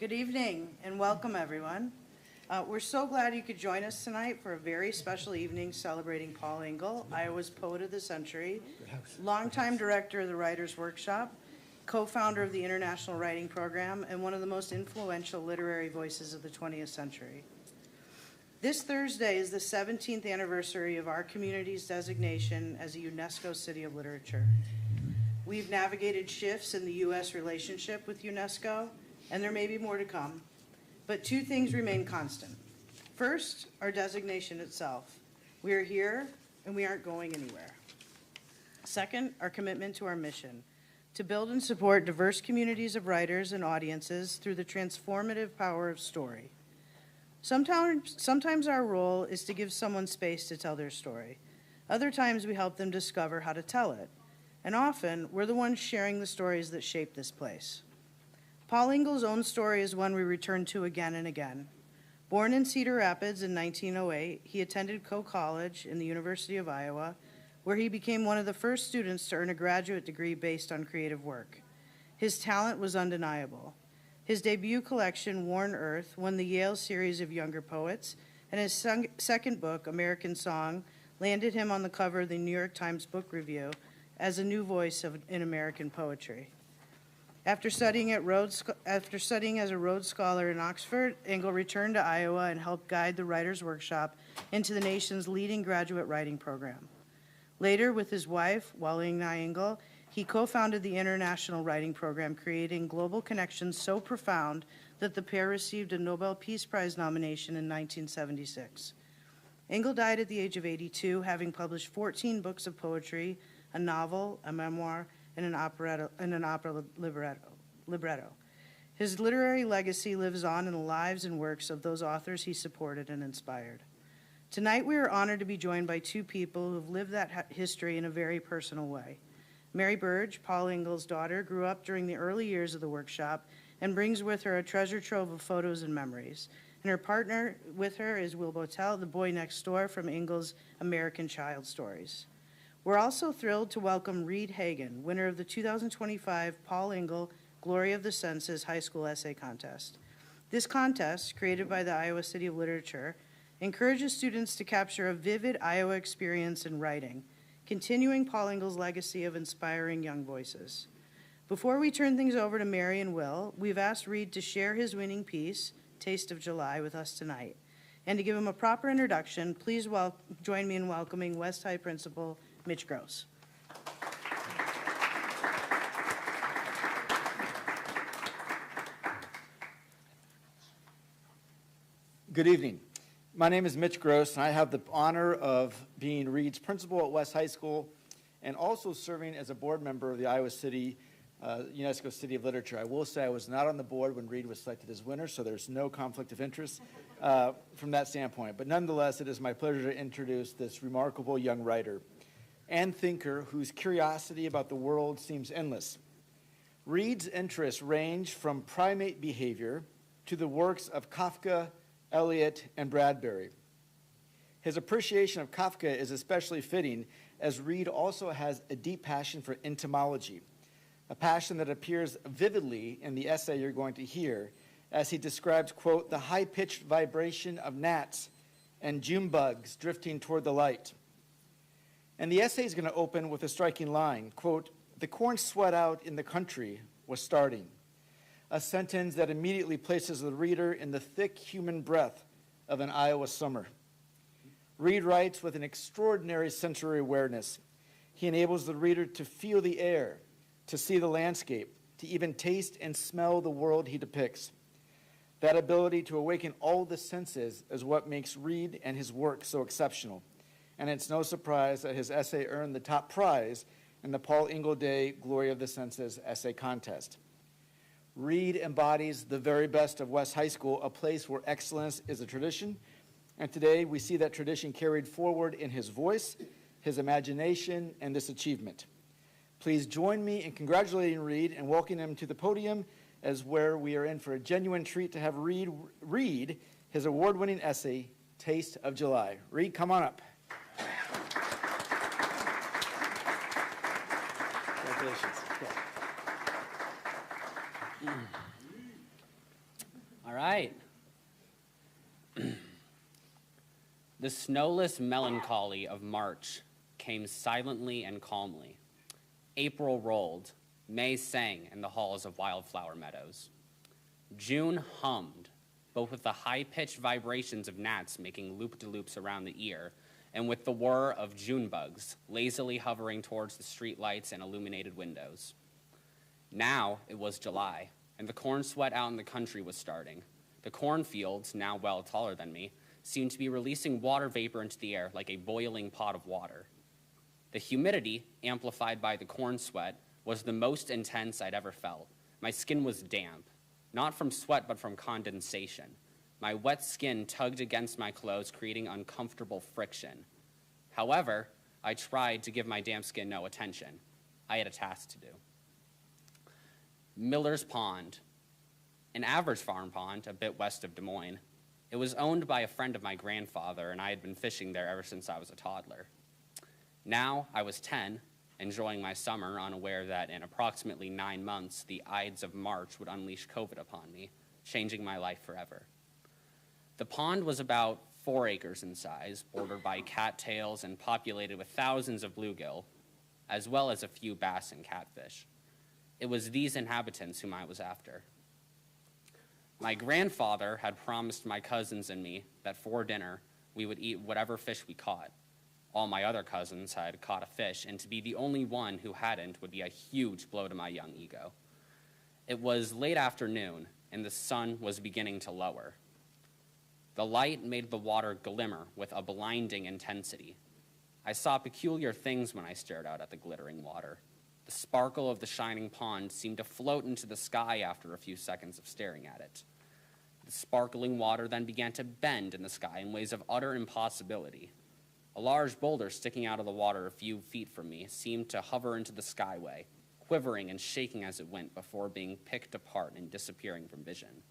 Good evening and welcome, everyone. We're so glad you could join us tonight for a very special evening celebrating Paul Engle, Iowa's Poet of the Century, longtime director of the Writers' Workshop, co-founder of the International Writing Program, and one of the most influential literary voices of the 20th century. This Thursday is the 17th anniversary of our community's designation as a UNESCO City of Literature. We've navigated shifts in the U.S. relationship with UNESCO, and there may be more to come. But two things remain constant. First, our designation itself. We are here, and we aren't going anywhere. Second, our commitment to our mission, to build and support diverse communities of writers and audiences through the transformative power of story. Sometimes our role is to give someone space to tell their story. Other times we help them discover how to tell it. And often, we're the ones sharing the stories that shape this place. Paul Engle's own story is one we return to again and again. Born in Cedar Rapids in 1908, he attended Coe College in the University of Iowa, where he became one of the first students to earn a graduate degree based on creative work. His talent was undeniable. His debut collection, Worn Earth, won the Yale Series of Younger Poets, and his second book, American Song, landed him on the cover of the New York Times Book Review as a new voice in American poetry. After studying as a Rhodes Scholar in Oxford, Engle returned to Iowa and helped guide the Writers' Workshop into the nation's leading graduate writing program. Later, with his wife, Walingna Engle, he co-founded the International Writing Program, creating global connections so profound that the pair received a Nobel Peace Prize nomination in 1976. Engle died at the age of 82, having published 14 books of poetry, a novel, a memoir, and an opera libretto. His literary legacy lives on in the lives and works of those authors he supported and inspired. Tonight, we are honored to be joined by two people who have lived that history in a very personal way. Mary Burge, Paul Engle's daughter, grew up during the early years of the workshop and brings with her a treasure trove of photos and memories. And her partner with her is Will Boutelle, the boy next door from Engle's American Child Stories. We're also thrilled to welcome Reed Hagen, winner of the 2025 Paul Engle Glory of the Senses High School Essay Contest. This contest, created by the Iowa City of Literature, encourages students to capture a vivid Iowa experience in writing, continuing Paul Engle's legacy of inspiring young voices. Before we turn things over to Mary and Will, we've asked Reed to share his winning piece, Taste of July, with us tonight. And to give him a proper introduction, please join me in welcoming West High Principal Mitch Gross. Good evening. My name is Mitch Gross, and I have the honor of being Reed's principal at West High School and also serving as a board member of the Iowa City UNESCO City of Literature. I will say I was not on the board when Reed was selected as winner, so there's no conflict of interest from that standpoint. But nonetheless, it is my pleasure to introduce this remarkable young writer and thinker whose curiosity about the world seems endless. Reed's interests range from primate behavior to the works of Kafka, Eliot, and Bradbury. His appreciation of Kafka is especially fitting, as Reed also has a deep passion for entomology, a passion that appears vividly in the essay you're going to hear, as he describes, quote, the high-pitched vibration of gnats and June bugs drifting toward the light. And the essay is going to open with a striking line, quote, the corn sweat out in the country was starting, a sentence that immediately places the reader in the thick human breath of an Iowa summer. Reed writes with an extraordinary sensory awareness. He enables the reader to feel the air, to see the landscape, to even taste and smell the world he depicts. That ability to awaken all the senses is what makes Reed and his work so exceptional. And it's no surprise that his essay earned the top prize in the Paul Engle Day Glory of the Senses Essay Contest. Reed embodies the very best of West High School, a place where excellence is a tradition. And today we see that tradition carried forward in his voice, his imagination, and this achievement. Please join me in congratulating Reed and welcoming him to the podium, as where we are in for a genuine treat to have Reed read his award-winning essay, Taste of July. Reed, come on up. Congratulations. All right. The snowless melancholy of March came silently and calmly. April rolled. May sang in the halls of wildflower meadows. June hummed, both with the high-pitched vibrations of gnats making loop-de-loops around the ear, and with the whir of June bugs lazily hovering towards the street lights and illuminated windows. Now it was July, and the corn sweat out in the country was starting. The cornfields, now well taller than me, seemed to be releasing water vapor into the air like a boiling pot of water. The humidity, amplified by the corn sweat, was the most intense I'd ever felt. My skin was damp, not from sweat but from condensation. My wet skin tugged against my clothes, creating uncomfortable friction. However, I tried to give my damp skin no attention. I had a task to do. Miller's Pond, an average farm pond a bit west of Des Moines. It was owned by a friend of my grandfather, and I had been fishing there ever since I was a toddler. Now I was 10, enjoying my summer, unaware that in approximately 9 months, the Ides of March would unleash COVID upon me, changing my life forever. The pond was about 4 acres in size, bordered by cattails and populated with thousands of bluegill, as well as a few bass and catfish. It was these inhabitants whom I was after. My grandfather had promised my cousins and me that for dinner we would eat whatever fish we caught. All my other cousins had caught a fish, and to be the only one who hadn't would be a huge blow to my young ego. It was late afternoon, and the sun was beginning to lower. The light made the water glimmer with a blinding intensity. I saw peculiar things when I stared out at the glittering water. The sparkle of the shining pond seemed to float into the sky after a few seconds of staring at it. The sparkling water then began to bend in the sky in ways of utter impossibility. A large boulder sticking out of the water a few feet from me seemed to hover into the skyway, quivering and shaking as it went before being picked apart and disappearing from vision.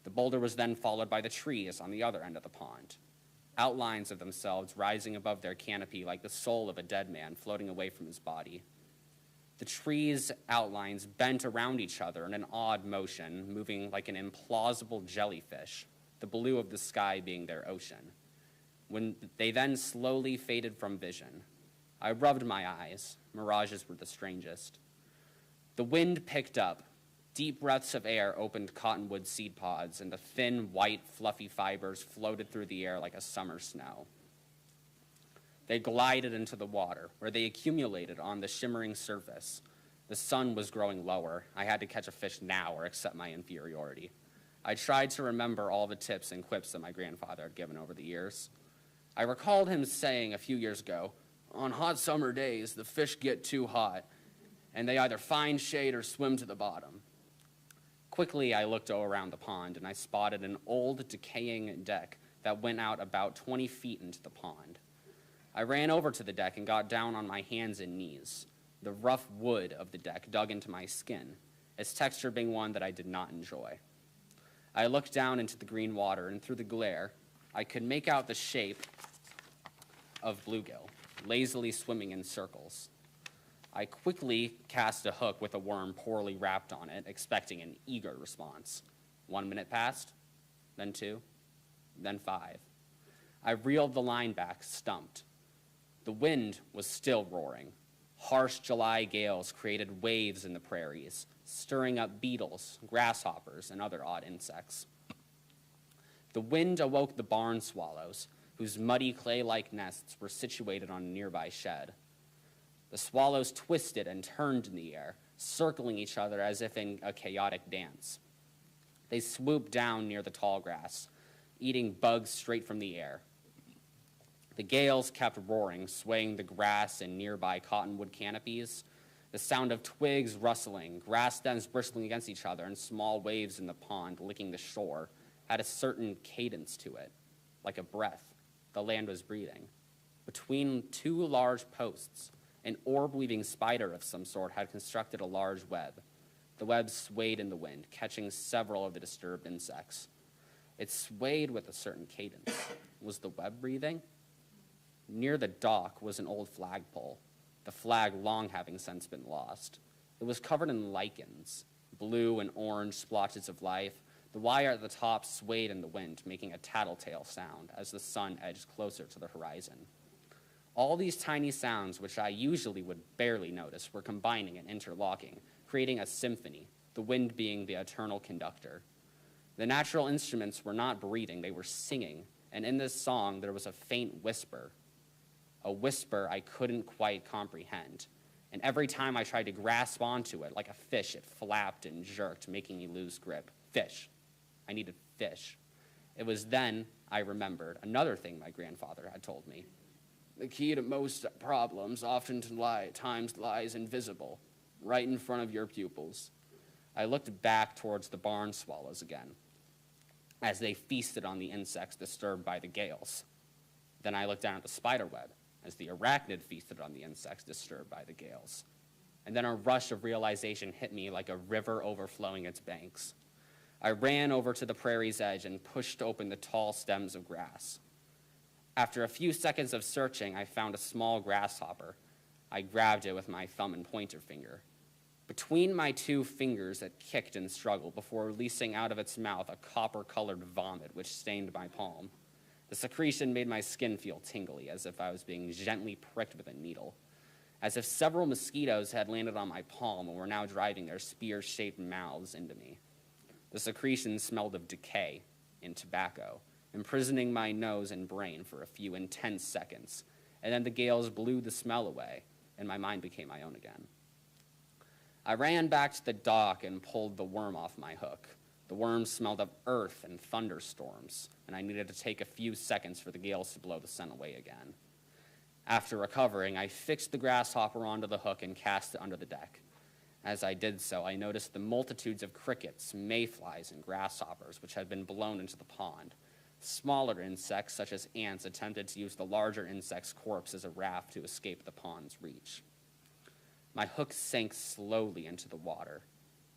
The boulder was then followed by the trees on the other end of the pond, outlines of themselves rising above their canopy like the soul of a dead man floating away from his body. The trees' outlines bent around each other in an odd motion, moving like an implausible jellyfish, the blue of the sky being their ocean. When they then slowly faded from vision, I rubbed my eyes. Mirages were the strangest. The wind picked up. Deep breaths of air opened cottonwood seed pods, and the thin, white, fluffy fibers floated through the air like a summer snow. They glided into the water, where they accumulated on the shimmering surface. The sun was growing lower. I had to catch a fish now or accept my inferiority. I tried to remember all the tips and quips that my grandfather had given over the years. I recalled him saying a few years ago, "On hot summer days, the fish get too hot, and they either find shade or swim to the bottom." Quickly, I looked around the pond, and I spotted an old, decaying deck that went out about 20 feet into the pond. I ran over to the deck and got down on my hands and knees. The rough wood of the deck dug into my skin, its texture being one that I did not enjoy. I looked down into the green water, and through the glare, I could make out the shape of bluegill, lazily swimming in circles. I quickly cast a hook with a worm poorly wrapped on it, expecting an eager response. 1 minute passed, then 2, then 5. I reeled the line back, stumped. The wind was still roaring. Harsh July gales created waves in the prairies, stirring up beetles, grasshoppers, and other odd insects. The wind awoke the barn swallows, whose muddy clay-like nests were situated on a nearby shed. The swallows twisted and turned in the air, circling each other as if in a chaotic dance. They swooped down near the tall grass, eating bugs straight from the air. The gales kept roaring, swaying the grass and nearby cottonwood canopies. The sound of twigs rustling, grass stems bristling against each other, and small waves in the pond licking the shore had a certain cadence to it, like a breath. The land was breathing. Between 2 large posts, an orb-weaving spider of some sort had constructed a large web. The web swayed in the wind, catching several of the disturbed insects. It swayed with a certain cadence. Was the web breathing? Near the dock was an old flagpole, the flag long having since been lost. It was covered in lichens, blue and orange splotches of life, The wire at the top swayed in the wind, making a tattletale sound as the sun edged closer to the horizon. All these tiny sounds, which I usually would barely notice, were combining and interlocking, creating a symphony, the wind being the eternal conductor. The natural instruments were not breathing, they were singing, and in this song there was a faint whisper, a whisper I couldn't quite comprehend. And every time I tried to grasp onto it, like a fish, it flapped and jerked, making me lose grip. Fish. I needed fish. It was then I remembered another thing my grandfather had told me. The key to most problems oftentimes lies invisible, right in front of your pupils. I looked back towards the barn swallows again, as they feasted on the insects disturbed by the gales. Then I looked down at the spider web, as the arachnid feasted on the insects disturbed by the gales. And then a rush of realization hit me like a river overflowing its banks. I ran over to the prairie's edge and pushed open the tall stems of grass. After a few seconds of searching, I found a small grasshopper. I grabbed it with my thumb and pointer finger. Between my two fingers, it kicked and struggled before releasing out of its mouth a copper-colored vomit which stained my palm. The secretion made my skin feel tingly, as if I was being gently pricked with a needle, as if several mosquitoes had landed on my palm and were now driving their spear-shaped mouths into me. The secretion smelled of decay and tobacco, imprisoning my nose and brain for a few intense seconds, and then the gales blew the smell away, and my mind became my own again. I ran back to the dock and pulled the worm off my hook. The worm smelled of earth and thunderstorms, and I needed to take a few seconds for the gales to blow the scent away again. After recovering, I fixed the grasshopper onto the hook and cast it under the deck. As I did so, I noticed the multitudes of crickets, mayflies, and grasshoppers which had been blown into the pond. Smaller insects, such as ants, attempted to use the larger insect's corpse as a raft to escape the pond's reach. My hook sank slowly into the water,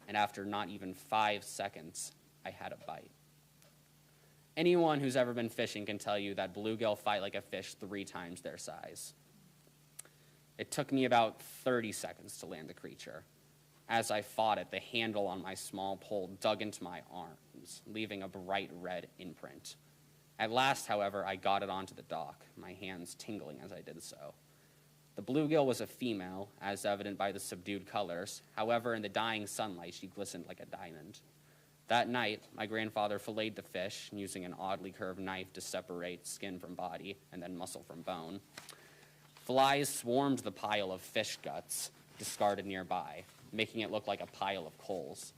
and after not even 5 seconds, I had a bite. Anyone who's ever been fishing can tell you that bluegill fight like a fish 3 times their size. It took me about 30 seconds to land the creature. As I fought it, the handle on my small pole dug into my arms, leaving a bright red imprint. At last, however, I got it onto the dock, my hands tingling as I did so. The bluegill was a female, as evident by the subdued colors. However, in the dying sunlight, she glistened like a diamond. That night, my grandfather filleted the fish, using an oddly curved knife to separate skin from body and then muscle from bone. Flies swarmed the pile of fish guts discarded nearby, making it look like a pile of coals.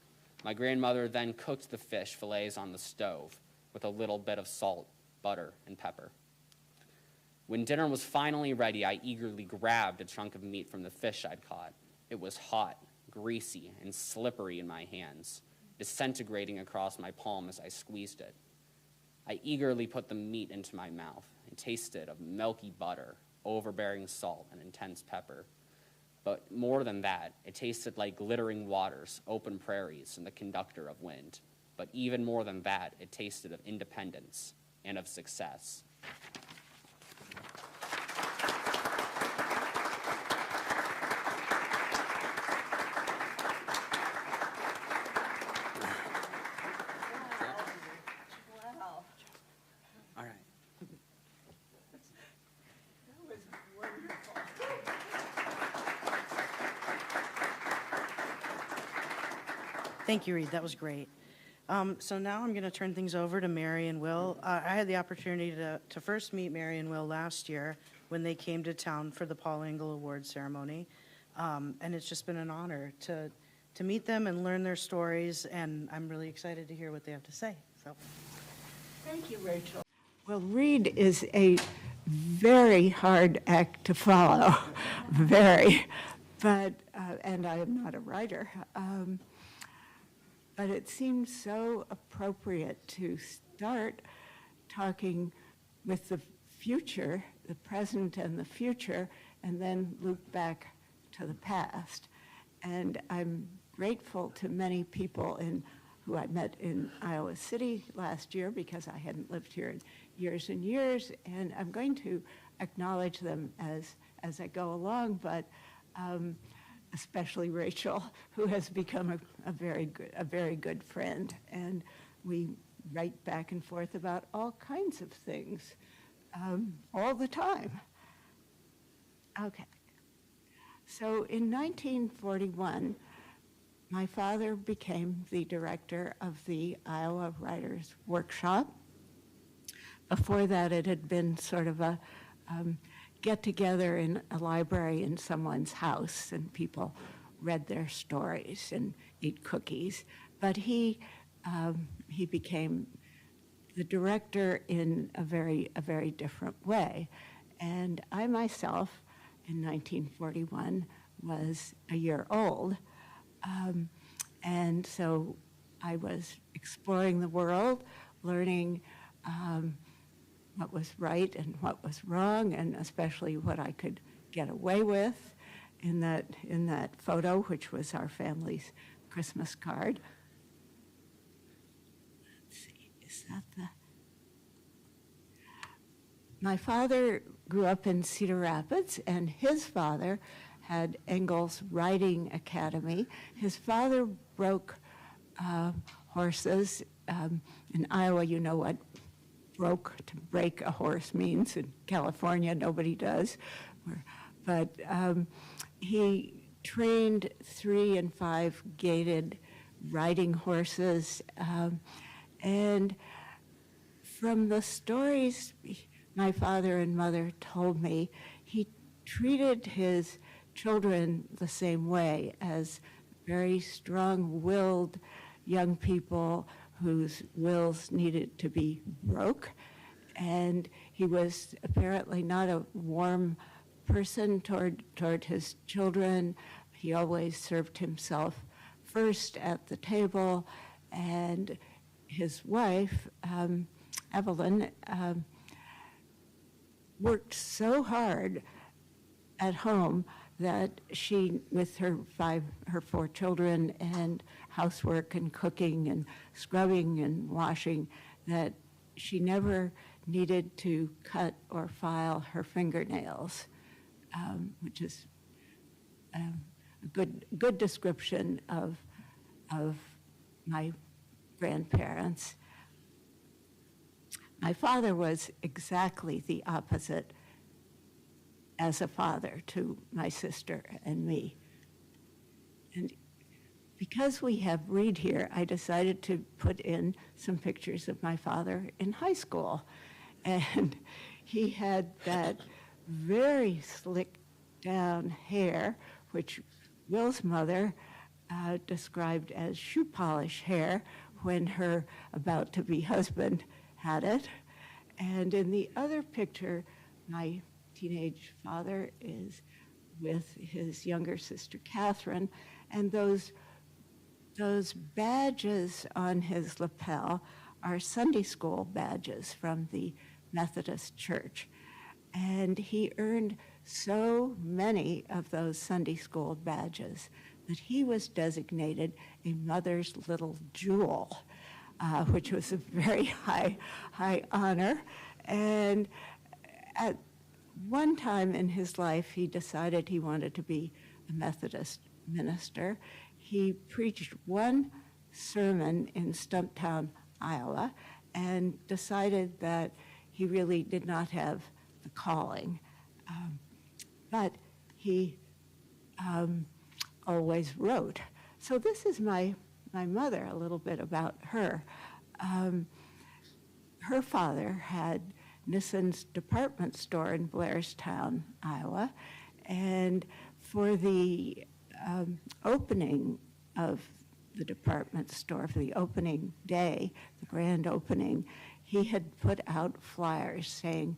My grandmother then cooked the fish fillets on the stove with a little bit of salt, butter, and pepper. When dinner was finally ready, I eagerly grabbed a chunk of meat from the fish I'd caught. It was hot, greasy, and slippery in my hands, disintegrating across my palm as I squeezed it. I eagerly put the meat into my mouth and tasted of milky butter, overbearing salt, and intense pepper. But more than that, it tasted like glittering waters, open prairies, and the conductor of wind. But even more than that, it tasted of independence and of success. All right. That was wonderful. Thank you, Reed. That was great. So now I'm going to turn things over to Mary and Will. I had the opportunity to first meet Mary and Will last year when they came to town for the Paul Engle Award ceremony. And it's just been an honor to meet them and learn their stories, and I'm really excited to hear what they have to say. So, Thank you, Rachel. Well, Reed is a very hard act to follow, very. But, and I am not a writer. But it seems so appropriate to start talking with the future, the present and the future, and then loop back to the past. And I'm grateful to many people who I met in Iowa City last year, because I hadn't lived here in years and years, and I'm going to acknowledge them as I go along, but especially Rachel, who has become a very good friend. And we write back and forth about all kinds of things, all the time. Okay. So in 1941, my father became the director of the Iowa Writers' Workshop. Before that, it had been sort of a get-together in a library in someone's house, and people read their stories and ate cookies. But he became the director in a very different way. And I myself, in 1941, was a year old. And so I was exploring the world, learning what was right and what was wrong, and especially what I could get away with in that photo, which was our family's Christmas card. Let's see, is that the... My father grew up in Cedar Rapids, and his father had Engle's Riding Academy. His father broke horses. In Iowa, you know what to break a horse means. In California, nobody does. But he trained 3 and 5 gaited riding horses. And from the stories my father and mother told me, he treated his children the same way, as very strong-willed young people whose wills needed to be broke. And he was apparently not a warm person toward his children. He always served himself first at the table, and his wife, Evelyn, worked so hard at home that she, with her 4 children and housework and cooking and scrubbing and washing, that she never needed to cut or file her fingernails, which is a good description of my grandparents. My father was exactly the opposite as a father to my sister and me. And because we have Reed here, I decided to put in some pictures of my father in high school. And he had that very slick down hair, which Will's mother described as shoe polish hair when her about-to-be husband had it. And in the other picture, my teenage father is with his younger sister, Catherine, and those badges on his lapel are Sunday school badges from the Methodist Church. And he earned so many of those Sunday school badges that he was designated a mother's little jewel, which was a very high honor. And at one time in his life, he decided he wanted to be a Methodist minister. He preached one sermon in Stumptown, Iowa, and decided that he really did not have the calling. But he always wrote. So this is my mother, a little bit about her. Her father had Nissan's department store in Blairstown, Iowa, and for the opening of the department store, for the opening day, the grand opening, he had put out flyers saying,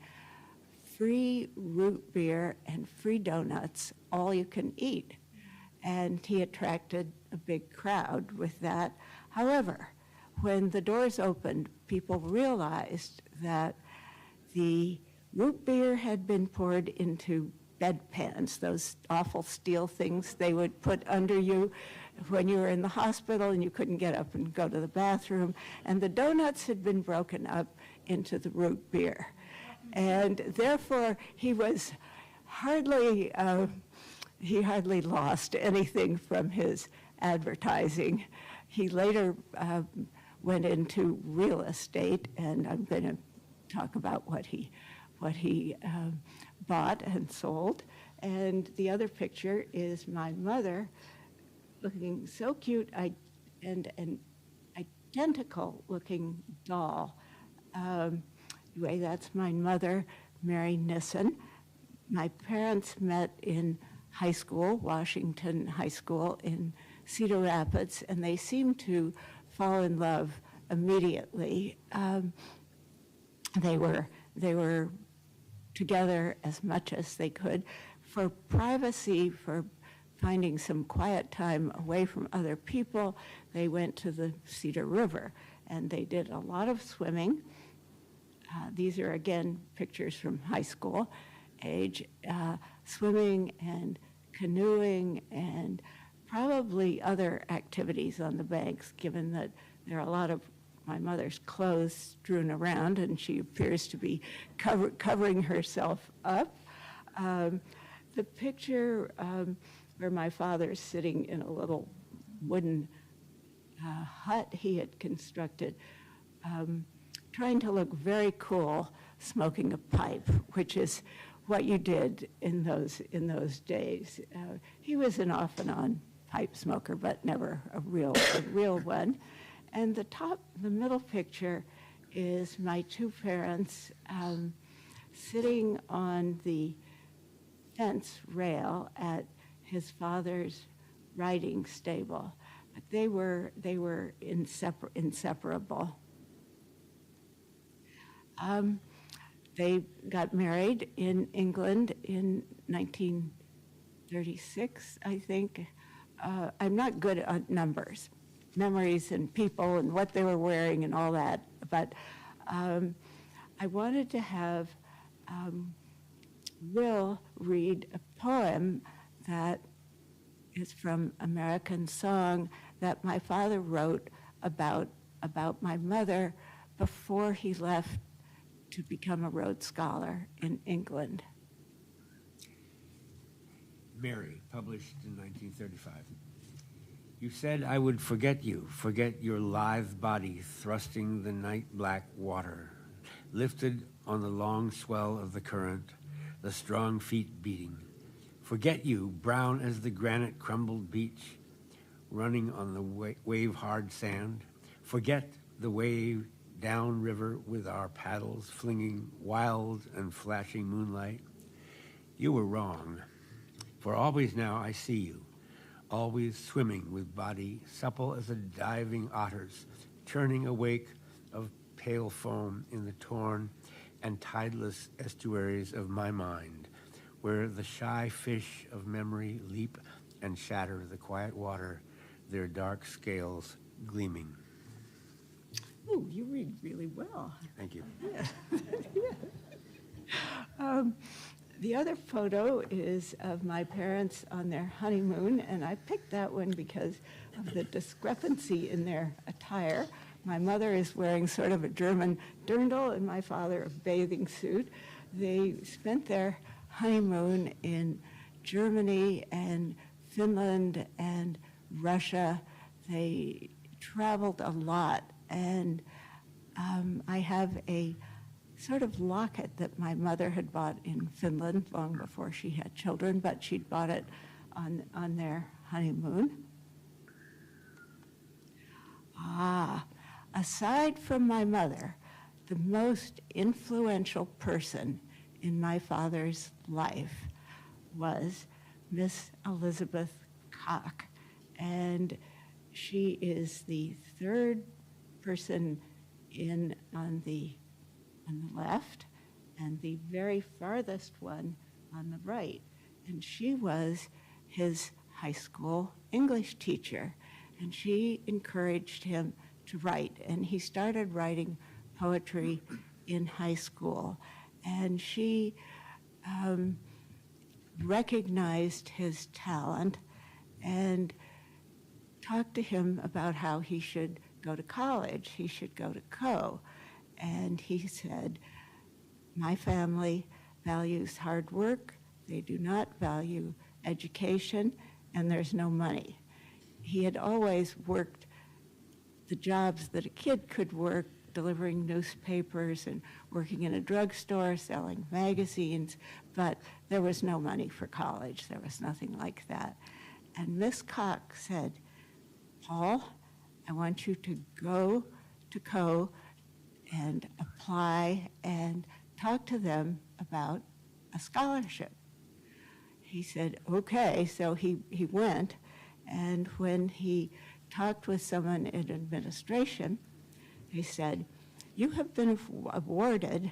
free root beer and free donuts, all you can eat. And he attracted a big crowd with that. However, when the doors opened, people realized that the root beer had been poured into bedpans, those awful steel things they would put under you when you were in the hospital and you couldn't get up and go to the bathroom. And the donuts had been broken up into the root beer. And therefore, he hardly lost anything from his advertising. He later went into real estate, and I'm going to talk about what he bought and sold. And the other picture is my mother looking so cute, and an identical looking doll. Anyway, that's my mother, Mary Nissen. My parents met in high school, Washington High School in Cedar Rapids, and they seemed to fall in love immediately. They were together as much as they could. For privacy, for finding some quiet time away from other people, they went to the Cedar River, and they did a lot of swimming. These are, again, pictures from high school age, swimming and canoeing and probably other activities on the banks, given that there are a lot of my mother's clothes strewn around, and she appears to be covering herself up. The picture where my father's sitting in a little wooden hut he had constructed, trying to look very cool, smoking a pipe, which is what you did in those days. He was an off and on pipe smoker, but never a real one. And the middle picture is my two parents sitting on the fence rail at his father's riding stable. But they were inseparable. They got married in England in 1936, I think. I'm not good at numbers, memories and people and what they were wearing and all that, but I wanted to have Will read a poem that is from American Song that my father wrote about my mother before he left to become a Rhodes Scholar in England. Mary, published in 1935. You said I would forget you, forget your lithe body thrusting the night-black water, lifted on the long swell of the current, the strong feet beating. Forget you, brown as the granite crumbled beach, running on the wave-hard sand. Forget the wave down river with our paddles flinging wild and flashing moonlight. You were wrong, for always now I see you, always swimming with body supple as a diving otter's, churning a wake of pale foam in the torn and tideless estuaries of my mind, where the shy fish of memory leap and shatter the quiet water, their dark scales gleaming. Oh, you read really well. Thank you. Yeah. The other photo is of my parents on their honeymoon, and I picked that one because of the discrepancy in their attire. My mother is wearing sort of a German dirndl, and my father a bathing suit. They spent their honeymoon in Germany and Finland and Russia. They traveled a lot, and I have a sort of locket that my mother had bought in Finland long before she had children, but she'd bought it on their honeymoon. Aside from my mother, the most influential person in my father's life was Miss Elizabeth Koch, and she is the third person on the left and the very farthest one on the right. And she was his high school English teacher, and she encouraged him to write. And he started writing poetry in high school. And she recognized his talent and talked to him about how he should go to college, he should go to Co. And he said, my family values hard work, they do not value education, and there's no money. He had always worked the jobs that a kid could work, delivering newspapers and working in a drugstore, selling magazines, but there was no money for college. There was nothing like that. And Miss Cox said, Paul, I want you to go to Co and apply and talk to them about a scholarship. He said, okay, so he went, and when he talked with someone in administration, he said, you have been awarded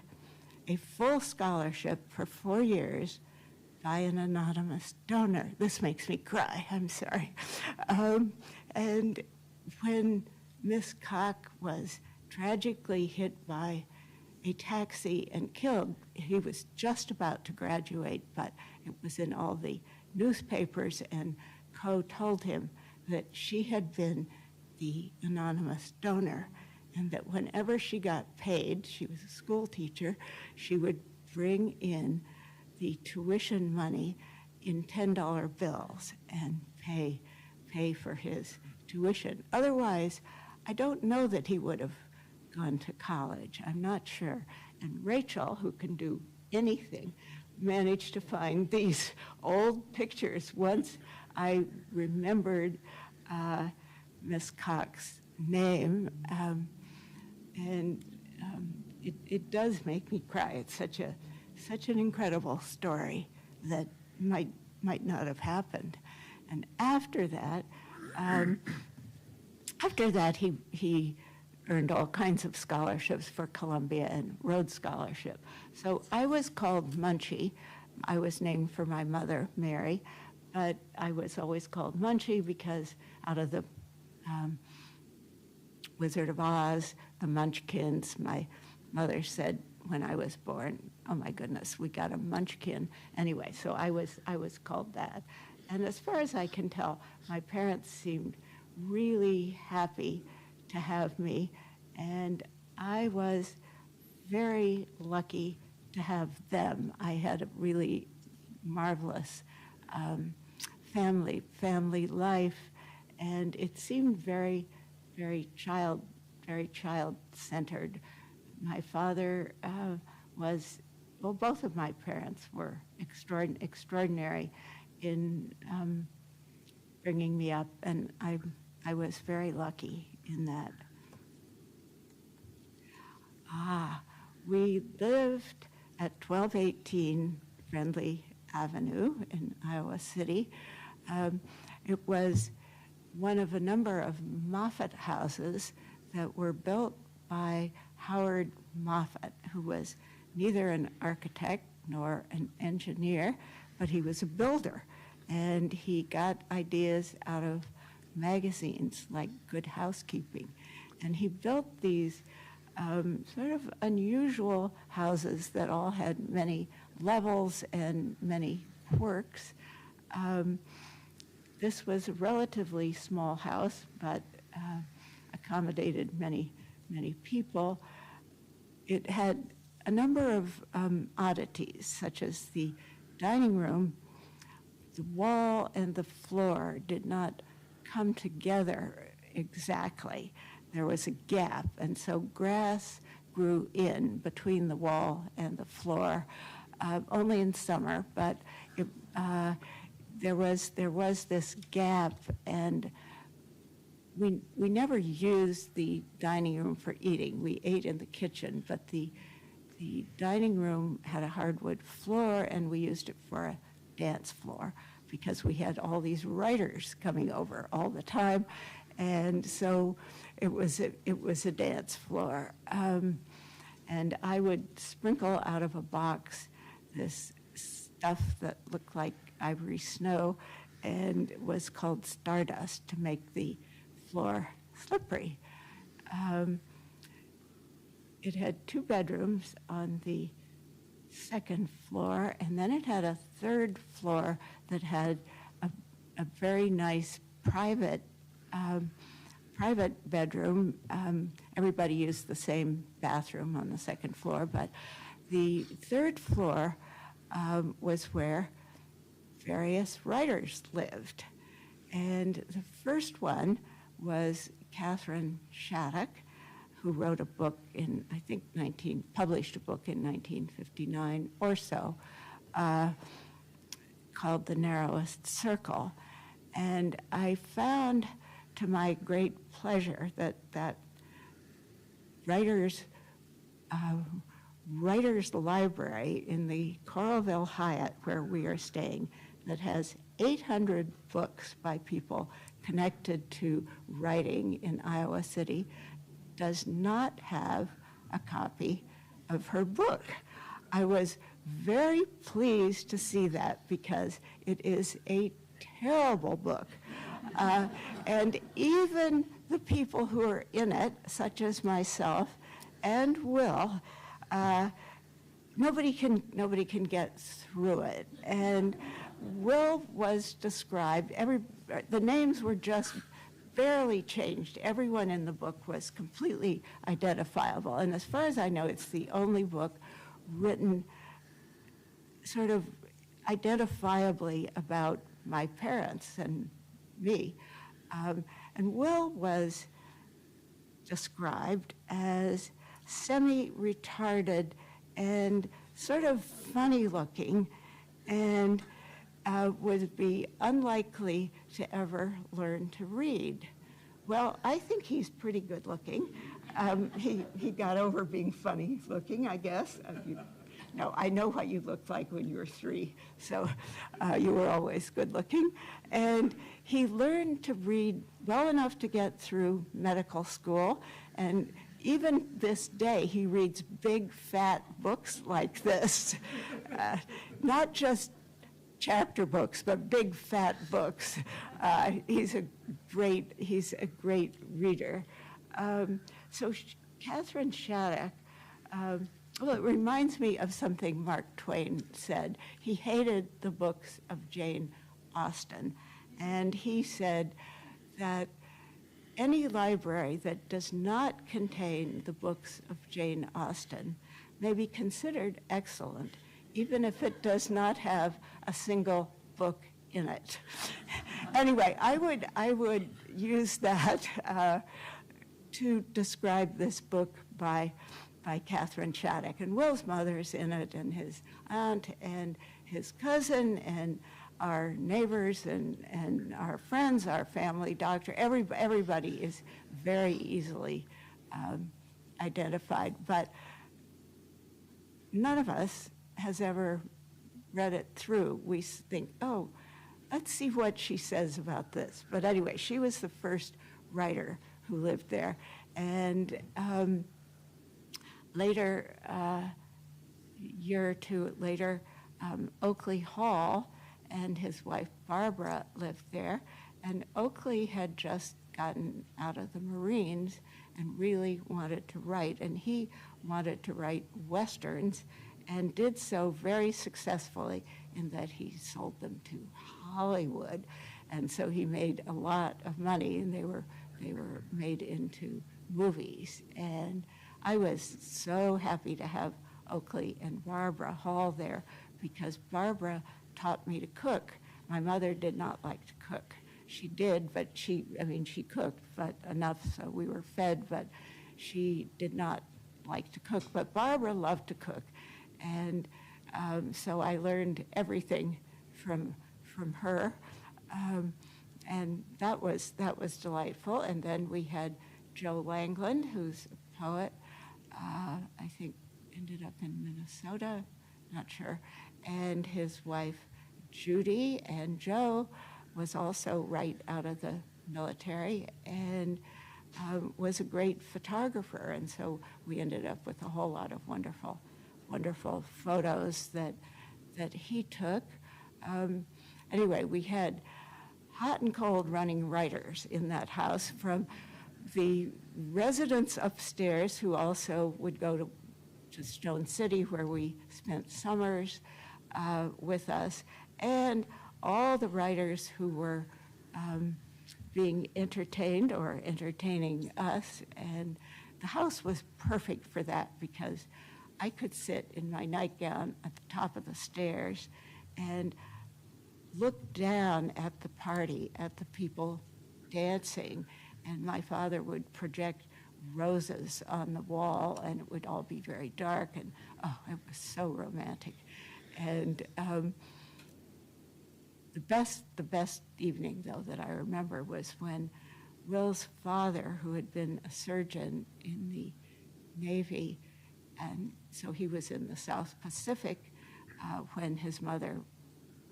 a full scholarship for 4 years by an anonymous donor. This makes me cry, I'm sorry. And when Miss Cox was tragically hit by a taxi and killed, he was just about to graduate, but it was in all the newspapers, and Co told him that she had been the anonymous donor, and that whenever she got paid, she was a school teacher, she would bring in the tuition money in $10 bills and pay for his tuition. Otherwise, I don't know that he would have gone to college. I'm not sure. And Rachel, who can do anything, managed to find these old pictures. Once I remembered Miss Cox's name, and it does make me cry. It's such an incredible story that might not have happened. And after that, he earned all kinds of scholarships for Columbia and Rhodes Scholarship. So I was called Munchie. I was named for my mother, Mary, but I was always called Munchie because out of the Wizard of Oz, the Munchkins, my mother said when I was born, oh my goodness, we got a Munchkin. Anyway, so I was called that. And as far as I can tell, my parents seemed really happy to have me, and I was very lucky to have them. I had a really marvelous family life, and it seemed very child-centered. My father was, well, both of my parents were extraordinary in bringing me up, and I was very lucky in that. We lived at 1218 Friendly Avenue in Iowa City. It was one of a number of Moffett houses that were built by Howard Moffett, who was neither an architect nor an engineer, but he was a builder. And he got ideas out of magazines like Good Housekeeping. And he built these sort of unusual houses that all had many levels and many quirks. This was a relatively small house, but accommodated many people. It had a number of oddities, such as the dining room. The wall and the floor did not come together exactly. There was a gap, and so grass grew in between the wall and the floor, only in summer, but there was this gap, and we never used the dining room for eating. We ate in the kitchen, but the dining room had a hardwood floor, and we used it for a dance floor because we had all these writers coming over all the time, and so it was a dance floor. And I would sprinkle out of a box this stuff that looked like ivory snow and was called stardust to make the floor slippery. It had 2 bedrooms on the second floor, and then it had a third floor that had a very nice private bedroom. Everybody used the same bathroom on the second floor, but the third floor was where various writers lived. And the first one was Catherine Shattuck, who wrote a book in, I think, published a book in 1959 or so, called The Narrowest Circle. And I found, to my great pleasure, that writers' library in the Coralville Hyatt, where we are staying, that has 800 books by people connected to writing in Iowa City, does not have a copy of her book. I was very pleased to see that because it is a terrible book. And even the people who are in it, such as myself and Will, nobody can get through it. And Will was described, the names were just barely changed. Everyone in the book was completely identifiable. And as far as I know, it's the only book written sort of identifiably about my parents and me. And Will was described as semi-retarded and sort of funny looking, and would be unlikely to ever learn to read. Well, I think he's pretty good looking. He got over being funny looking, I guess. No, I know what you looked like when you were 3, so you were always good looking. And he learned to read well enough to get through medical school, and even this day, he reads big, fat books like this. Not just chapter books, but big, fat books. He's a great reader. So Catherine Shattuck, well, it reminds me of something Mark Twain said. He hated the books of Jane Austen, and he said that any library that does not contain the books of Jane Austen may be considered excellent, even if it does not have a single book in it. Anyway, I would use that to describe this book by Catherine Shattuck. And Will's mother's in it, and his aunt, and his cousin, and our neighbors, and our friends, our family doctor. Everybody is very easily identified, but none of us has ever read it through. We think, oh, let's see what she says about this. But anyway, she was the first writer who lived there. And later, a year or two later, Oakley Hall and his wife Barbara lived there. And Oakley had just gotten out of the Marines and really wanted to write. And he wanted to write Westerns, and did so very successfully in that he sold them to Hollywood. And so he made a lot of money, and they were made into movies. And I was so happy to have Oakley and Barbara Hall there, because Barbara taught me to cook. My mother did not like to cook. She did, but she cooked, but enough so we were fed, but she did not like to cook. But Barbara loved to cook. And so I learned everything from her, and that was delightful. And then we had Joe Langland, who's a poet, I think ended up in Minnesota, not sure, and his wife Judy. And Joe was also right out of the military and was a great photographer, and so we ended up with a whole lot of wonderful photos that he took. Anyway, we had hot and cold running writers in that house, from the residents upstairs who also would go to Stone City, where we spent summers with us, and all the writers who were being entertained or entertaining us. And the house was perfect for that, because I could sit in my nightgown at the top of the stairs and look down at the party, at the people dancing, and my father would project roses on the wall, and it would all be very dark, and oh, it was so romantic. And the best evening, though, that I remember was when Will's father, who had been a surgeon in the Navy, and so he was in the South Pacific when his mother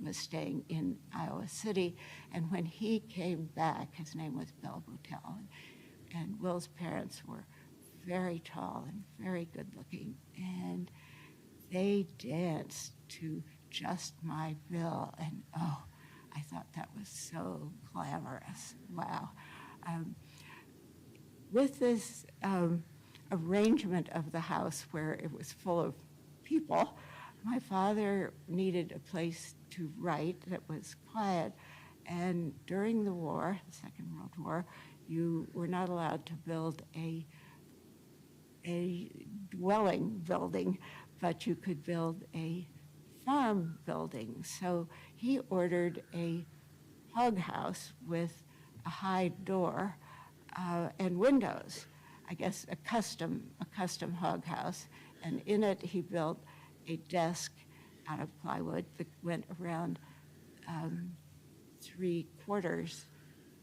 was staying in Iowa City, and when he came back, his name was Bill Boutelle, and Will's parents were very tall and very good looking, and they danced to Just My Bill, and oh, I thought that was so glamorous. Wow. With this arrangement of the house where it was full of people, my father needed a place to write that was quiet, and during the war, the Second World War, you were not allowed to build a dwelling building, but you could build a farm building. So he ordered a hog house with a high door and windows, I guess a custom hog house, and in it he built a desk out of plywood that went around 3/4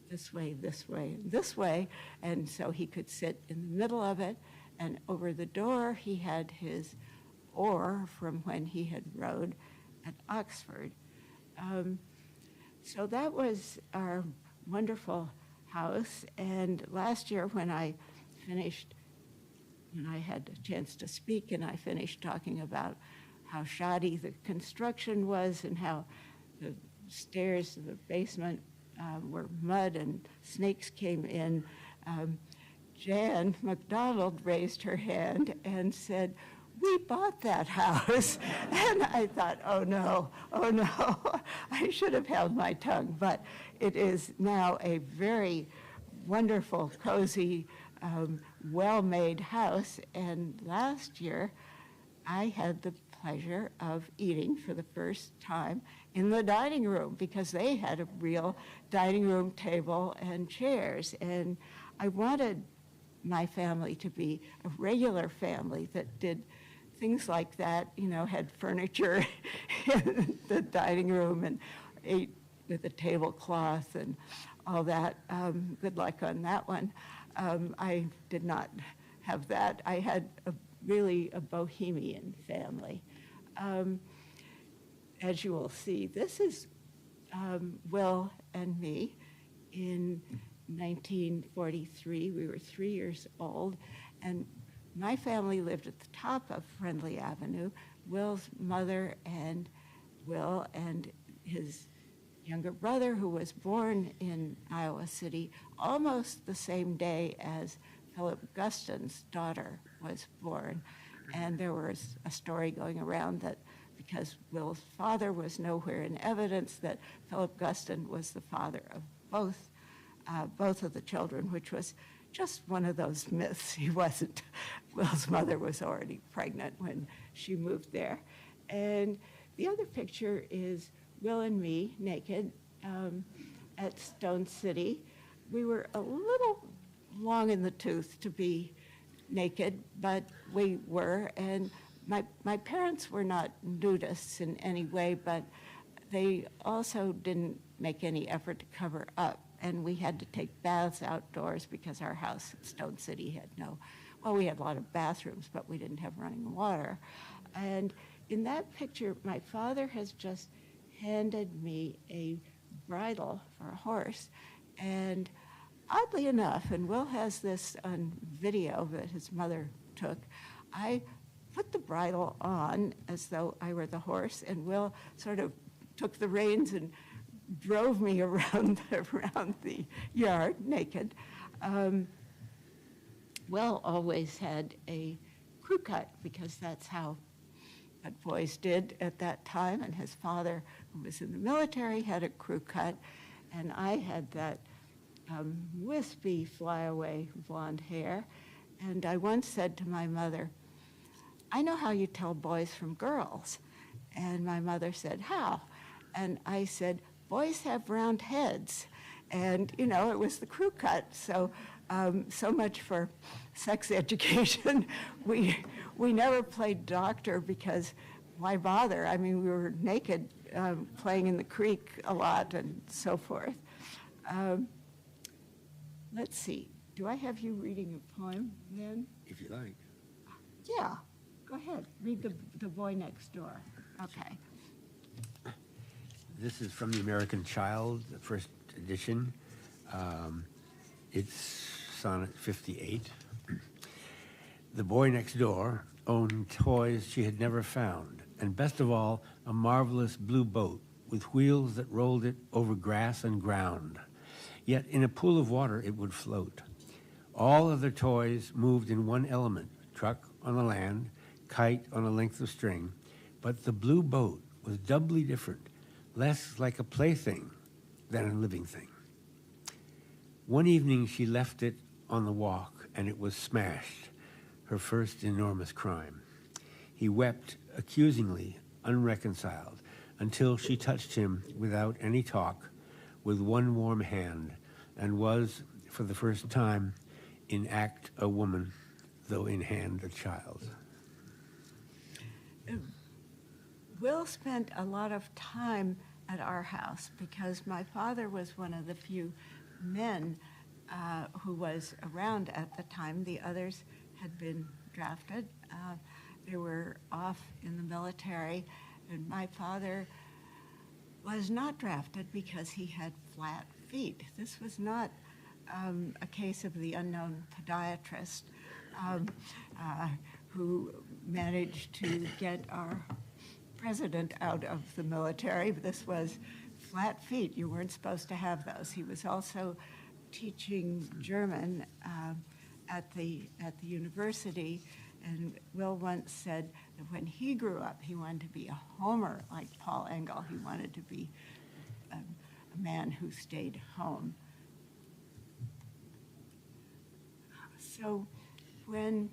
this way, and this way, and so he could sit in the middle of it, and over the door he had his oar from when he had rowed at Oxford. So that was our wonderful house, and last year when I had a chance to speak and I finished talking about how shoddy the construction was and how the stairs to the basement were mud and snakes came in, Jan McDonald raised her hand and said, "We bought that house." And I thought, oh no, I should have held my tongue. But it is now a very wonderful, cozy, well-made house. And last year, I had the pleasure of eating for the first time in the dining room because they had a real dining room table and chairs. And I wanted my family to be a regular family that did things like that, had furniture in the dining room and ate with a tablecloth and all that. Good luck on that one. I did not have that. I had really a bohemian family. As you will see, this is Will and me in 1943. We were 3 years old, and my family lived at the top of Friendly Avenue. Will's mother and Will and his younger brother, who was born in Iowa City almost the same day as Philip Guston's daughter was born. And there was a story going around that because Will's father was nowhere in evidence, that Philip Guston was the father of both of the children, which was just one of those myths. He wasn't. Will's mother was already pregnant when she moved there. And the other picture is Will and me naked at Stone City. We were a little long in the tooth to be naked, but we were. And my parents were not nudists in any way, but they also didn't make any effort to cover up. And we had to take baths outdoors because our house at Stone City had we had a lot of bathrooms, but we didn't have running water. And in that picture, my father has just handed me a bridle for a horse. And oddly enough, and Will has this on video that his mother took, I put the bridle on as though I were the horse, and Will sort of took the reins and drove me around the yard naked. Will always had a crew cut because that's what boys did at that time, and his father, who was in the military, had a crew cut, and I had that wispy flyaway blonde hair. And I once said to my mother, "I know how you tell boys from girls." And my mother said, "How?" And I said, "Boys have round heads." And, you know, it was the crew cut. So, so much for sex education. We never played doctor because why bother? I mean, we were naked playing in the creek a lot and so forth. Let's see. Do I have you reading a poem then? If you like. Yeah, go ahead. Read the Boy Next Door. Okay. This is from the American Child, the first edition. It's sonnet 58. The boy next door owned toys she had never found, and best of all, a marvelous blue boat with wheels that rolled it over grass and ground. Yet in a pool of water it would float. All other toys moved in one element, truck on the land, kite on a length of string, but the blue boat was doubly different, less like a plaything than a living thing. One evening she left it on the walk and it was smashed, her first enormous crime. He wept accusingly, unreconciled, until she touched him without any talk, with one warm hand, and was, for the first time, in act a woman, though in hand a child. Will spent a lot of time at our house because my father was one of the few men who was around at the time. The others had been drafted. They were off in the military, and my father was not drafted because he had flat feet. This was not a case of the unknown podiatrist who managed to get our president out of the military. This was flat feet. You weren't supposed to have those. He was also teaching German at the university, and Will once said that when he grew up, he wanted to be a Homer like Paul Engle. He wanted to be a man who stayed home. So when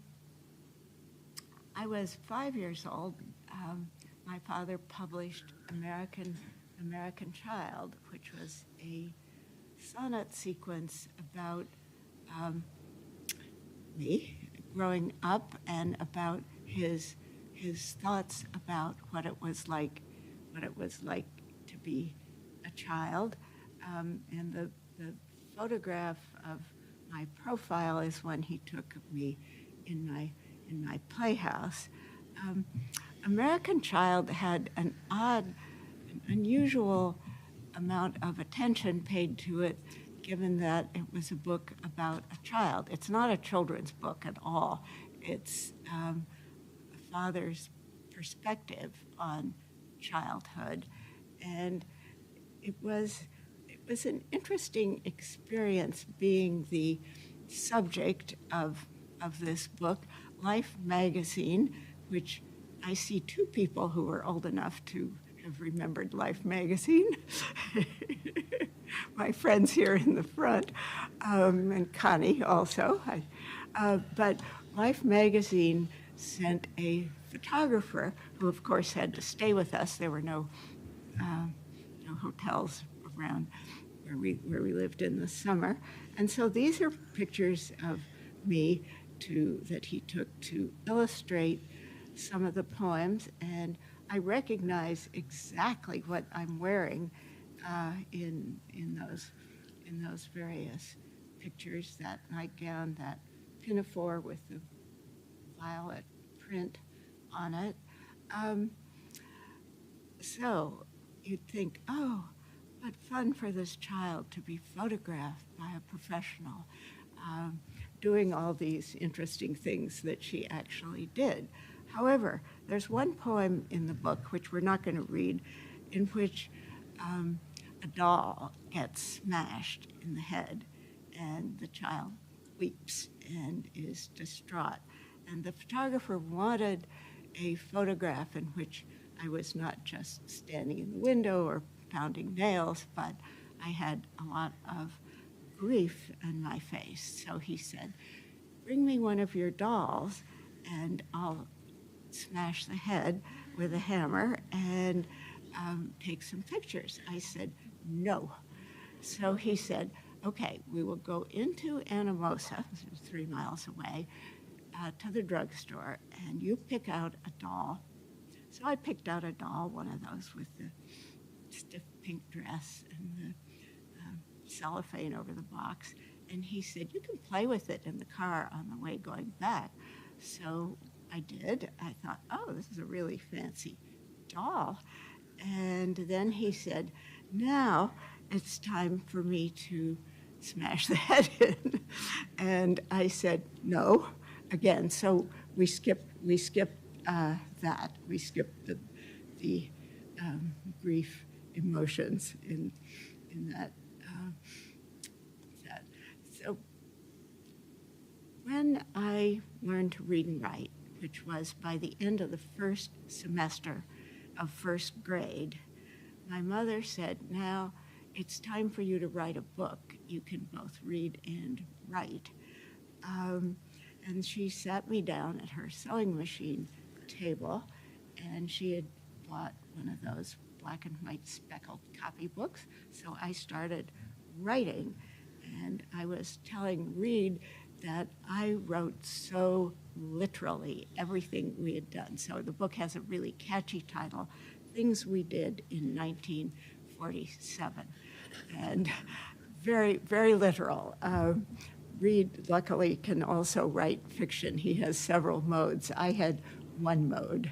I was 5 years old, my father published American Child, which was a sonnet sequence about me growing up and about his thoughts about what it was like to be a child. And the photograph of my profile is one he took of me in my playhouse. American Child had an unusual amount of attention paid to it, given that it was a book about a child. It's not a children's book at all. It's a father's perspective on childhood, and it was an interesting experience being the subject of this book. Life magazine, which I see two people who are old enough to have remembered Life magazine. My friends here in the front, and Connie also. But Life magazine sent a photographer who, of course, had to stay with us. There were no hotels around where we lived in the summer. And so these are pictures of me that he took to illustrate some of the poems, and I recognize exactly what I'm wearing in those various pictures. That nightgown, that pinafore with the violet print on it. So you'd think, oh, what fun for this child to be photographed by a professional, doing all these interesting things that she actually did. However, there's one poem in the book, which we're not going to read, in which a doll gets smashed in the head, and the child weeps and is distraught. And the photographer wanted a photograph in which I was not just standing in the window or pounding nails, but I had a lot of grief in my face. So he said, bring me one of your dolls and I'll smash the head with a hammer and take some pictures. I said, no. So he said, okay, we will go into Anamosa, which is 3 miles away, to the drugstore, and you pick out a doll. So I picked out a doll, one of those with the stiff pink dress and the cellophane over the box. And he said, you can play with it in the car on the way going back. So I did. I thought, oh, this is a really fancy doll. And then he said, now it's time for me to smash the head in. And I said, no, again. So we skipped that. We skipped the grief emotions in that. So when I learned to read and write, which was by the end of the first semester of first grade, my mother said, now it's time for you to write a book. You can both read and write. And she sat me down at her sewing machine table, and she had bought one of those black and white speckled copybooks. So I started writing, and I was telling Reed that I wrote so literally everything we had done. So the book has a really catchy title, Things We Did in 1947. And very, very literal. Reed, luckily, can also write fiction. He has several modes. I had one mode.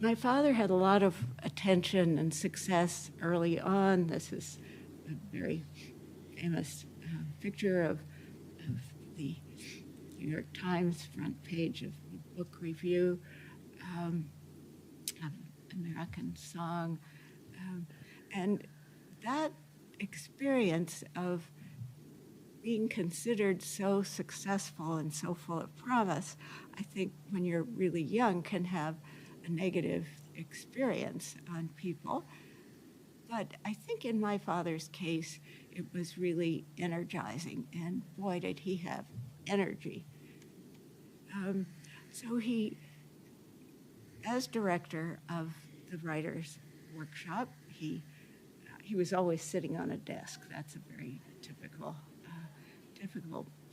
My father had a lot of attention and success early on. This is a very famous picture of the New York Times front page of the book review, of American Song. And that experience of being considered so successful and so full of promise, I think when you're really young can have a negative experience on people. But I think in my father's case, it was really energizing, and boy, did he have energy. So he, as director of the writer's workshop, he was always sitting on a desk. That's a very typical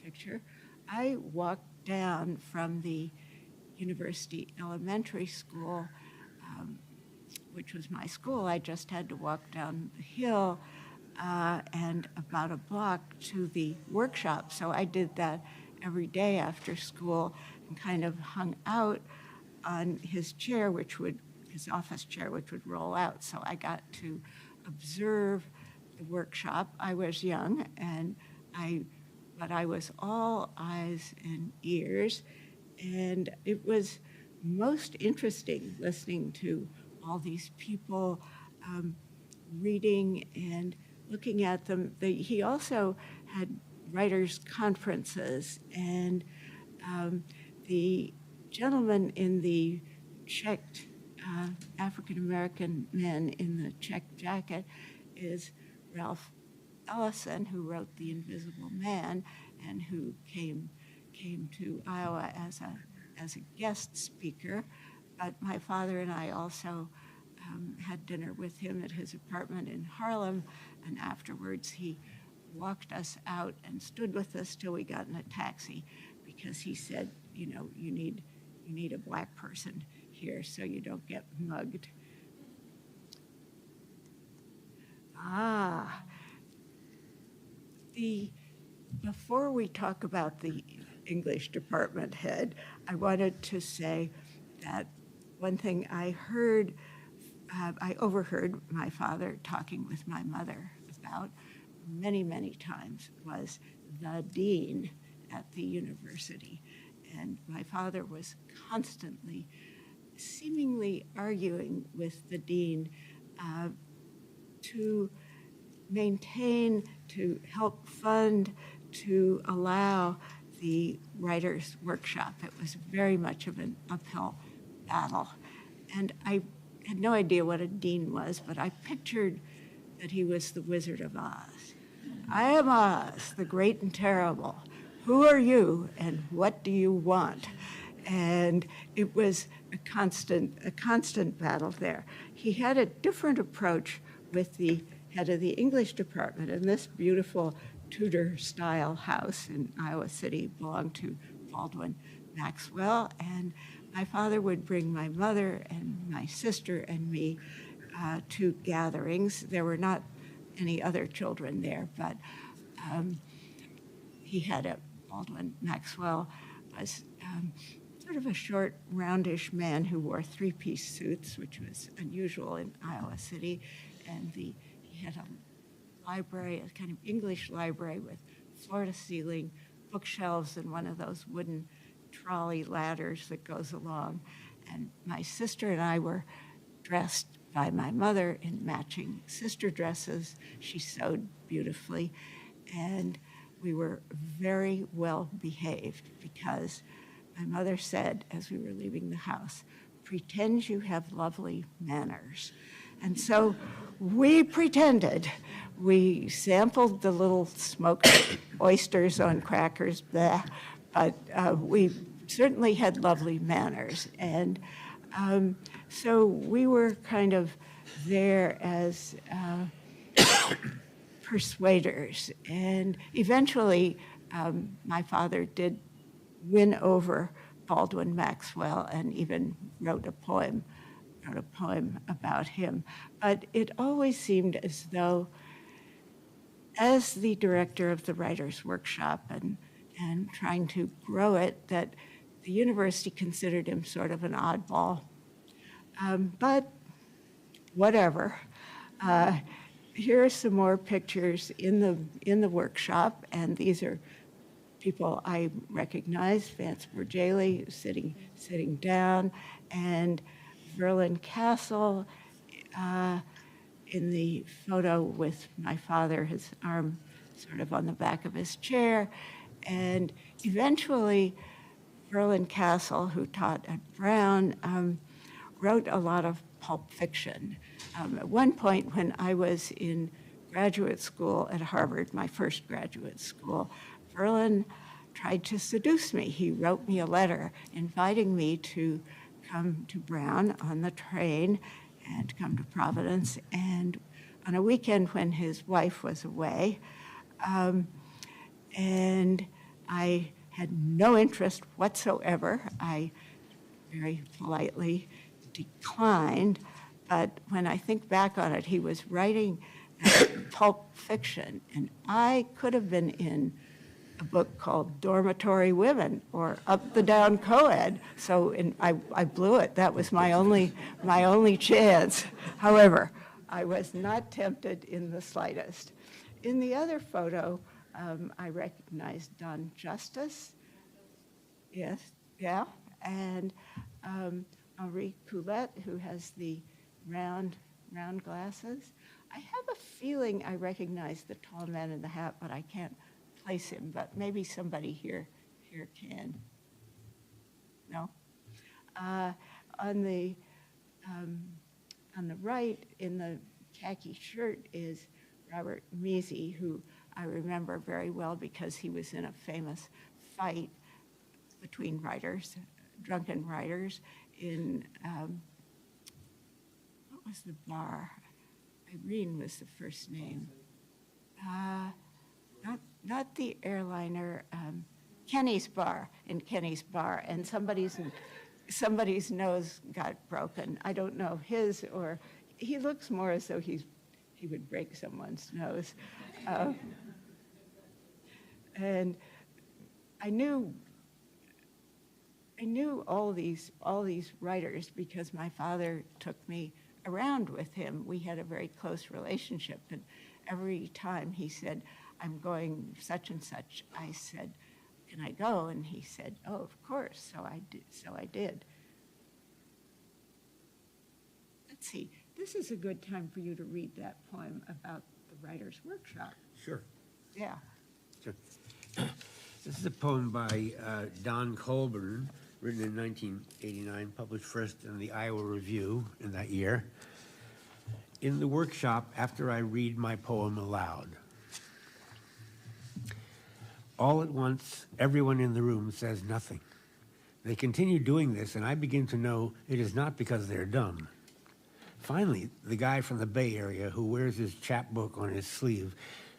picture. I walked down from the University Elementary School, which was my school. I just had to walk down the hill and about a block to the workshop. So I did that every day after school and kind of hung out on his chair, his office chair, which would roll out. So I got to observe the workshop. I was young, but I was all eyes and ears. And it was most interesting listening to all these people reading and looking at them. He also had writers' conferences, and the gentleman in the checked African-American man in the checked jacket is Ralph Ellison, who wrote The Invisible Man and who came to Iowa as a guest speaker. But my father and I also had dinner with him at his apartment in Harlem, and afterwards he walked us out and stood with us till we got in a taxi, because he said, you know, you need a black person here so you don't get mugged. Before we talk about the English department head, I wanted to say that one thing I overheard my father talking with my mother about many, many times was the dean at the university. And my father was constantly, seemingly arguing with the dean to maintain, to help fund, to allow the writer's workshop. It was very much of an uphill battle. And I had no idea what a dean was, but I pictured that he was the Wizard of Oz. I am Oz, the great and terrible. Who are you and what do you want? And it was a constant battle there. He had a different approach with the head of the English department, and this beautiful Tudor-style house in Iowa City belonged to Baldwin Maxwell, and my father would bring my mother and my sister and me to gatherings. There were not any other children there, but he had a Baldwin Maxwell was sort of a short, roundish man who wore three-piece suits, which was unusual in Iowa City, and he had a library, a kind of English library with floor-to-ceiling bookshelves and one of those wooden trolley ladders that goes along. And my sister and I were dressed by my mother in matching sister dresses. She sewed beautifully, and we were very well behaved because my mother said, as we were leaving the house, pretend you have lovely manners. And so we pretended. We sampled the little smoked oysters on crackers, bleh, but we certainly had lovely manners. And so we were kind of there as persuaders. And eventually, my father did win over Baldwin Maxwell and even wrote a poem about him. But it always seemed as though, as the director of the Writers' Workshop and trying to grow it, that the university considered him sort of an oddball. But whatever. Here are some more pictures in the workshop, and these are people I recognize. Vance Burge sitting down, and Verlin Castle in the photo with my father, his arm sort of on the back of his chair. And eventually, Verlin Castle, who taught at Brown, wrote a lot of pulp fiction. At one point, when I was in graduate school at Harvard, my first graduate school, Verlin tried to seduce me. He wrote me a letter inviting me to come to Brown on the train and come to Providence. And on a weekend when his wife was away, and I had no interest whatsoever. I very politely declined, but when I think back on it, he was writing pulp fiction, and I could have been in a book called Dormitory Women or Up the Down Coed. So I blew it. That was my only chance. However, I was not tempted in the slightest. In the other photo, I recognized Don Justice. Yes, yeah, and Henri Poulette, who has the round glasses. I have a feeling I recognize the tall man in the hat, but I can't place him, but maybe somebody here can. No? On the right, in the khaki shirt, is Robert Measy, who I remember very well because he was in a famous fight between writers, drunken writers, in, what was the bar? Irene was the first name. Not the airliner, Kenny's Bar, in Kenny's Bar, and somebody's nose got broken. I don't know his, or he looks more as though he would break someone's nose. And I knew all these writers because my father took me around with him. We had a very close relationship, and every time he said, "I'm going such and such," I said, "Can I go?" And he said, "Oh, of course." So I did. Let's see. This is a good time for you to read that poem about the Writers' Workshop. Sure. Yeah. Sure. This is a poem by Don Colburn, written in 1989, published first in the Iowa Review in that year. In the workshop, after I read my poem aloud. All at once, everyone in the room says nothing. They continue doing this, and I begin to know it is not because they're dumb. Finally, the guy from the Bay Area who wears his chapbook on his sleeve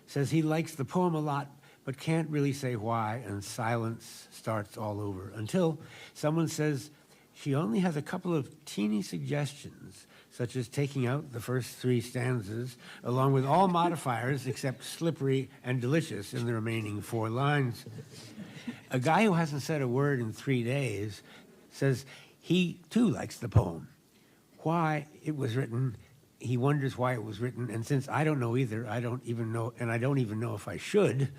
says he likes the poem a lot, but can't really say why, and silence starts all over until someone says she only has a couple of teeny suggestions, such as taking out the first 3 stanzas, along with all modifiers except slippery and delicious in the remaining 4 lines. A guy who hasn't said a word in 3 days says he, too, likes the poem. Why it was written, he wonders why it was written, and since I don't know either, I don't even know, and I don't even know if I should,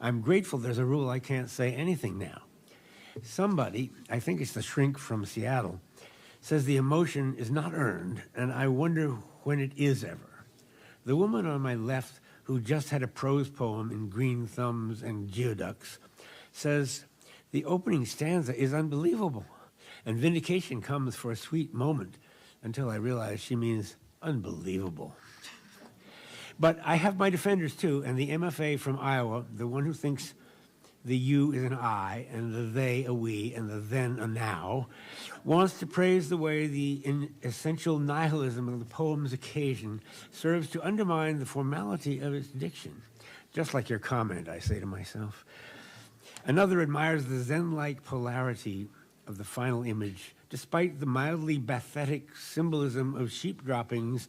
I'm grateful there's a rule I can't say anything now. Somebody, I think it's the shrink from Seattle, says the emotion is not earned, and I wonder when it is ever. The woman on my left, who just had a prose poem in green thumbs and geoducks, says the opening stanza is unbelievable, and vindication comes for a sweet moment until I realize she means unbelievable. But I have my defenders too, and the MFA from Iowa, the one who thinks the you is an I, and the they a we, and the then a now, wants to praise the way the essential nihilism of the poem's occasion serves to undermine the formality of its diction. Just like your comment, I say to myself. Another admires the Zen-like polarity of the final image, despite the mildly pathetic symbolism of sheep droppings,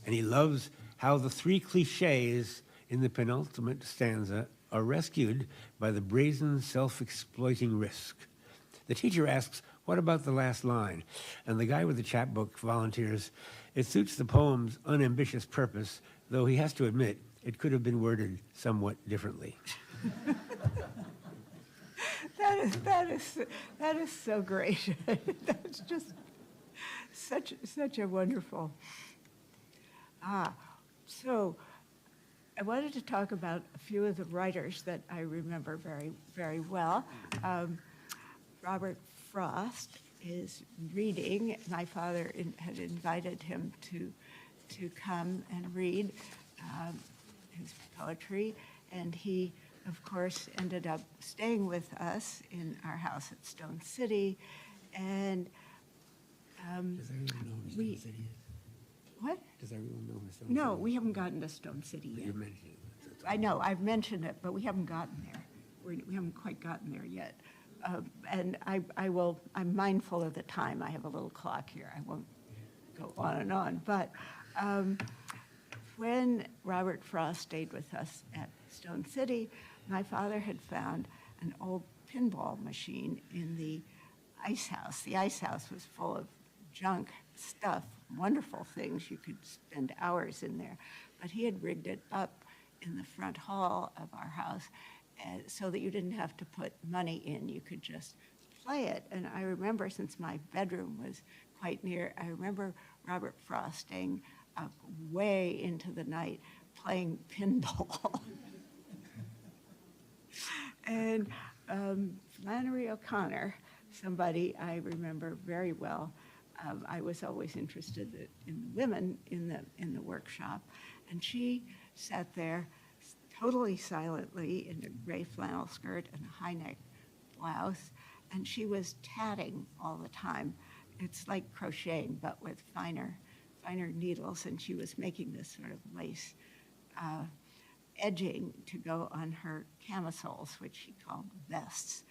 and he loves how the 3 cliches in the penultimate stanza are rescued by the brazen, self-exploiting risk. The teacher asks, what about the last line? And the guy with the chapbook volunteers, it suits the poem's unambitious purpose, though he has to admit it could have been worded somewhat differently. That is so great. That's just such a wonderful. So I wanted to talk about a few of the writers that I remember very, very well. Robert Frost is reading. My father had invited him to come and read his poetry, and he, of course, ended up staying with us in our house at Stone City, and Does everyone know who Stone City is? what? Does everyone know who Stone City is? No, we haven't gotten to Stone City But yet. you're mentioning it. I know, I've mentioned it, but we haven't gotten there. We haven't quite gotten there yet. And I'm mindful of the time. I have a little clock here. I won't go on and on. But when Robert Frost stayed with us at Stone City, my father had found an old pinball machine in the ice house. The ice house was full of junk stuff, wonderful things. You could spend hours in there. But he had rigged it up in the front hall of our house so that you didn't have to put money in. You could just play it. And I remember, since my bedroom was quite near, I remember Robert Frost staying up way into the night playing pinball. And Flannery O'Connor, somebody I remember very well. I was always interested in the women in the workshop, and she sat there totally silently in a gray flannel skirt and a high-neck blouse, and she was tatting all the time. It's like crocheting, but with finer needles, and she was making this sort of lace edging to go on her camisoles, which she called vests,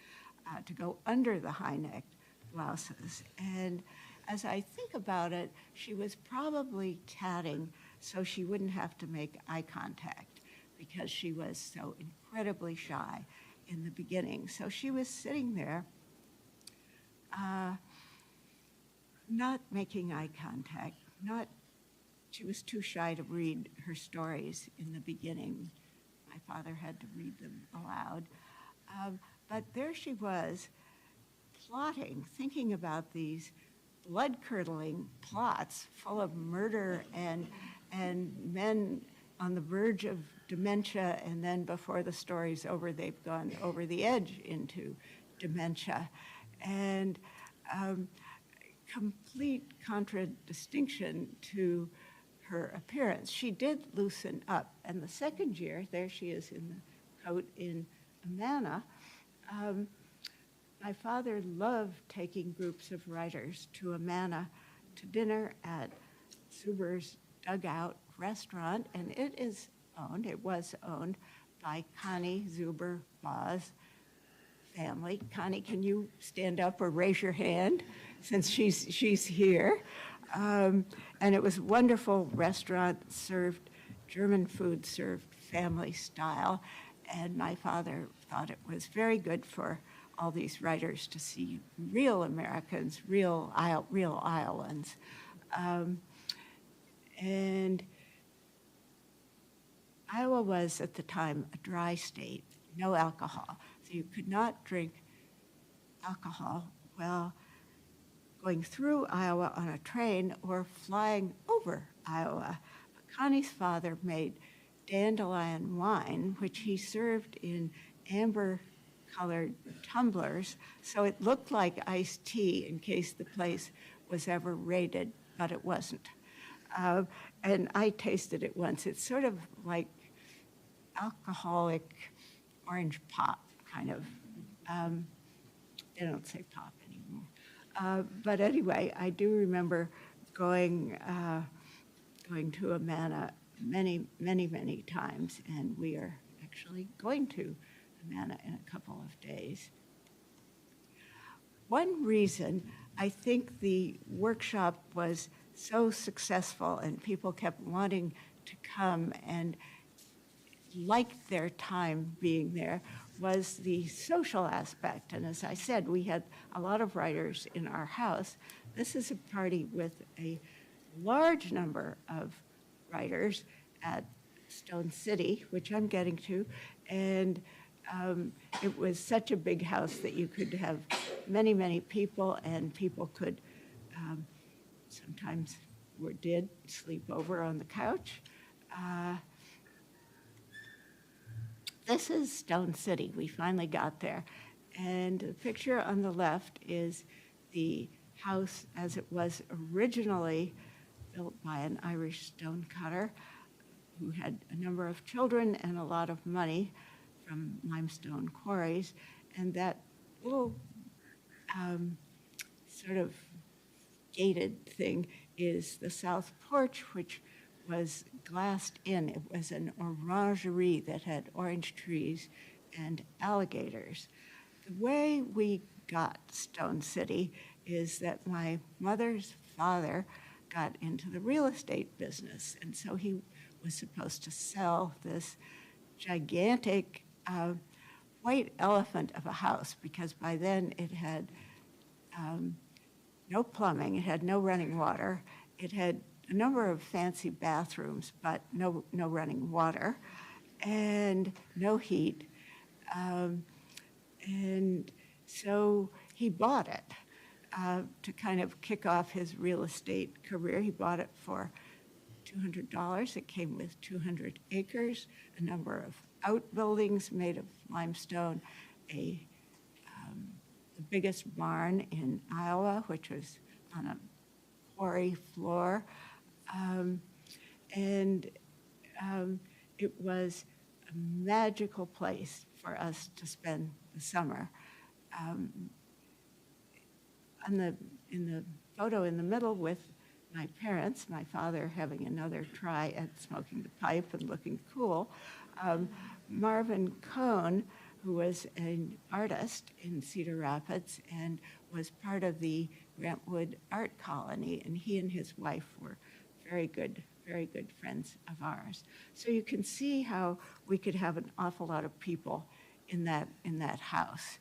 to go under the high-necked blouses. And as I think about it, she was probably tatting so she wouldn't have to make eye contact, because she was so incredibly shy in the beginning. So she was sitting there, not making eye contact, she was too shy to read her stories in the beginning. My father had to read them aloud. But there she was, plotting, thinking about these blood-curdling plots full of murder and men on the verge of dementia, and then before the story's over, they've gone over the edge into dementia. And complete contradistinction to her appearance. She did loosen up, and the second year, there she is in the coat in Amana. My father loved taking groups of writers to Amana to dinner at Zuber's Dugout Restaurant, and it was owned by Connie Zuber Boz family. Connie, can you stand up or raise your hand since she's here? And it was a wonderful restaurant, served German food, served family style. And my father thought it was very good for all these writers to see real Americans, real Iowans. And Iowa was at the time a dry state, no alcohol. So you could not drink alcohol while going through Iowa on a train or flying over Iowa. But Connie's father made dandelion wine, which he served in amber-colored tumblers, so it looked like iced tea in case the place was ever raided, but it wasn't. And I tasted it once. It's sort of like alcoholic orange pop, kind of. They don't say pop anymore. But anyway, I do remember going to Amana many times, and we are actually going to Amana in a couple of days. One reason I think the workshop was so successful and people kept wanting to come and liked their time being there was the social aspect. And as I said, we had a lot of writers in our house. This is a party with a large number of writers at Stone City, which I'm getting to, and it was such a big house that you could have many people, and people could sometimes did sleep over on the couch. This is Stone City. We finally got there. And the picture on the left is the house as it was originally built by an Irish stonecutter who had a number of children and a lot of money from limestone quarries. And that little sort of gated thing is the south porch, which was glassed in. It was an orangerie that had orange trees and alligators. The way we got Stone City is that my mother's father got into the real estate business, and so he was supposed to sell this gigantic white elephant of a house, because by then it had no plumbing, it had no running water, it had a number of fancy bathrooms, but no running water, and no heat. And so he bought it to kind of kick off his real estate career. He bought it for $200. It came with 200 acres, a number of outbuildings made of limestone, the biggest barn in Iowa, which was on a quarry floor. It was a magical place for us to spend the summer. In the photo in the middle with my parents, my father having another try at smoking the pipe and looking cool, Marvin Cohn, who was an artist in Cedar Rapids and was part of the Grantwood Art Colony, and he and his wife were very good friends of ours. So you can see how we could have an awful lot of people in that house,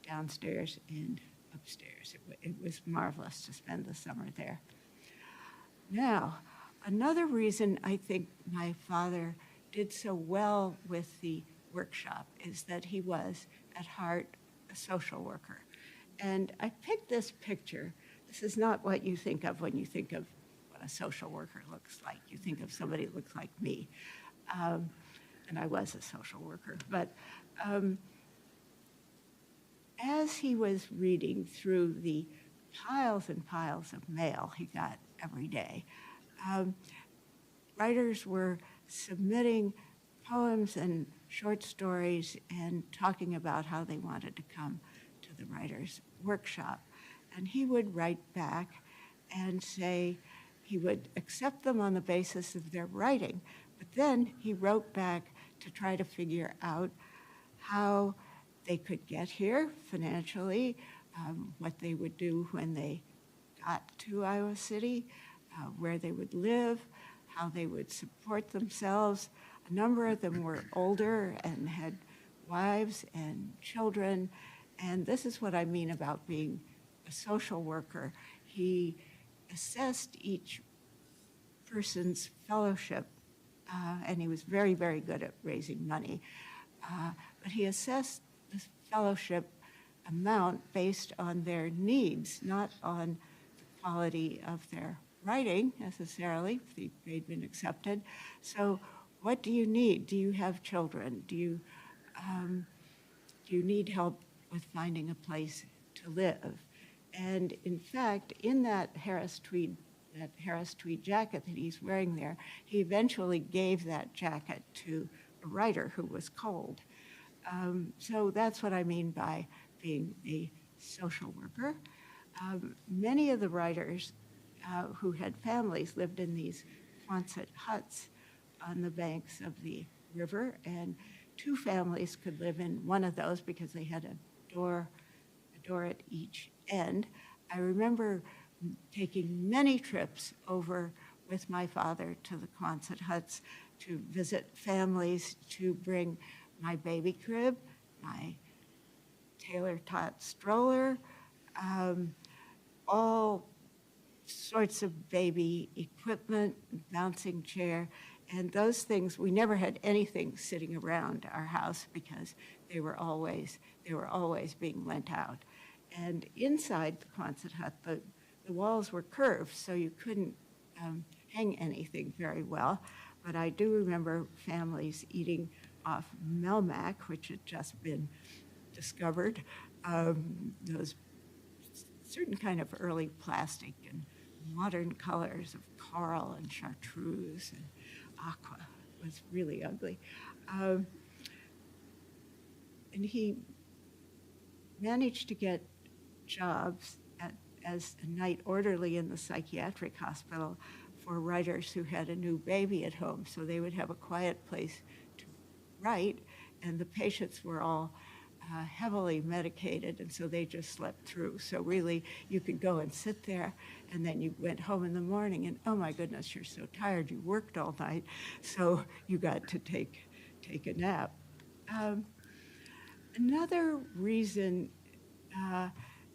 downstairs and upstairs. It was marvelous to spend the summer there. Now, another reason I think my father did so well with the workshop is that he was, at heart, a social worker. And I picked this picture. This is not what you think of when you think of what a social worker looks like. You think of somebody who looks like me. And I was a social worker. But as he was reading through the piles and piles of mail he got every day, writers were submitting poems and short stories and talking about how they wanted to come to the writer's workshop. And he would write back and say he would accept them on the basis of their writing, but then he wrote back to try to figure out how they could get here financially, what they would do when they got to Iowa City, where they would live, how they would support themselves. A number of them were older and had wives and children, and this is what I mean about being a social worker. He assessed each person's fellowship, and he was very, very good at raising money, but he assessed the fellowship amount based on their needs, not on the quality of their writing necessarily, if they'd been accepted. So what do you need? Do you have children? Do you need help with finding a place to live? And in fact, in that Harris tweed jacket that he's wearing there, he eventually gave that jacket to a writer who was cold. So that's what I mean by being a social worker. Many of the writers who had families lived in these Quonset huts on the banks of the river, and two families could live in one of those because they had a door at each end. I remember taking many trips over with my father to the Quonset huts to visit families, to bring my baby crib, my tailor-taught stroller, all sorts of baby equipment, bouncing chair, and those things, we never had anything sitting around our house because they were always being lent out. And inside the Quonset hut, the walls were curved, so you couldn't hang anything very well. But I do remember families eating off Melmac, which had just been discovered, those certain kind of early plastic and modern colors of coral and chartreuse and aqua. It was really ugly. And he managed to get jobs as a night orderly in the psychiatric hospital for writers who had a new baby at home, so they would have a quiet place to write, and the patients were all heavily medicated, and so they just slept through. So really, you could go and sit there, and then you went home in the morning, and oh my goodness, you're so tired, you worked all night, so you got to take a nap. Another reason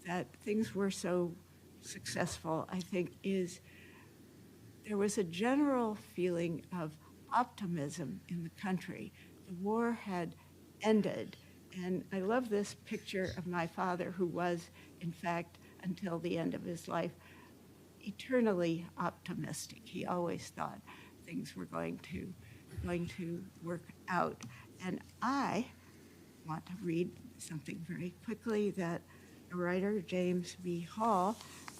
that things were so successful, I think, is there was a general feeling of optimism in the country. The war had ended, and I love this picture of my father, who was, in fact, until the end of his life, eternally optimistic. He always thought things were going to work out. And I want to read something very quickly that a writer, James B. Hall,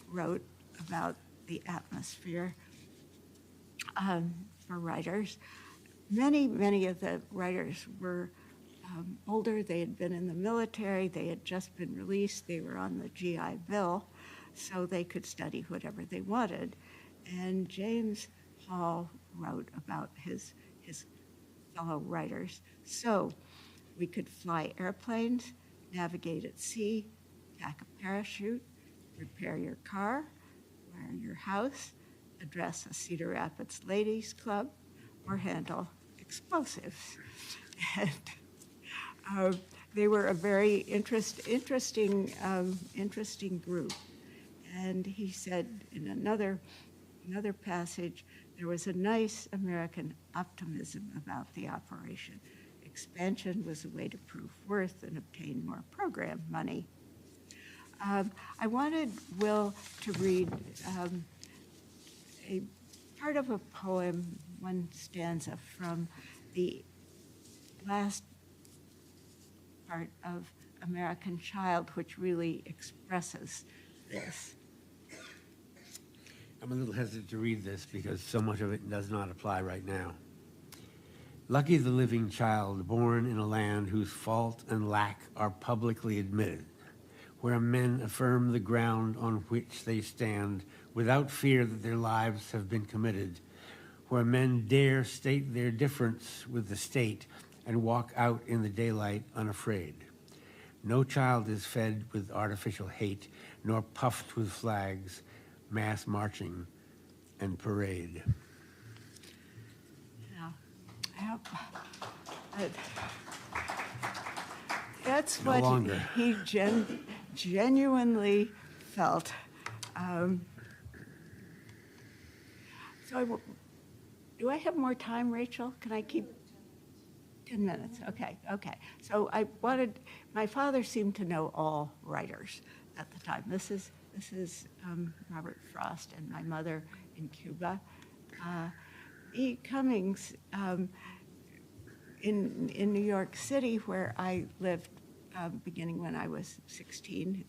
wrote about the atmosphere for writers. Many of the writers were older. They had been in the military. They had just been released. They were on the GI Bill, so they could study whatever they wanted. And James Hall wrote about his fellow writers. So we could fly airplanes, navigate at sea, pack a parachute, repair your car, wear your house, address a Cedar Rapids Ladies Club, or handle explosives. And they were a very interesting group. And he said in another passage, there was a nice American optimism about the operation. Expansion was a way to prove worth and obtain more program money. I wanted Will to read a part of a poem, one stanza from the last part of American Child, which really expresses this. I'm a little hesitant to read this because so much of it does not apply right now. Lucky the living child born in a land whose fault and lack are publicly admitted, where men affirm the ground on which they stand without fear that their lives have been committed, where men dare state their difference with the state and walk out in the daylight unafraid. No child is fed with artificial hate, nor puffed with flags, mass marching, and parade. Yeah. That's No what longer. he genuinely felt. Do I have more time, Rachel? Can I keep 10 minutes? Okay. So my father seemed to know all writers at the time. This is Robert Frost and my mother in Cuba. E. Cummings, in New York City, where I lived beginning when I was 16,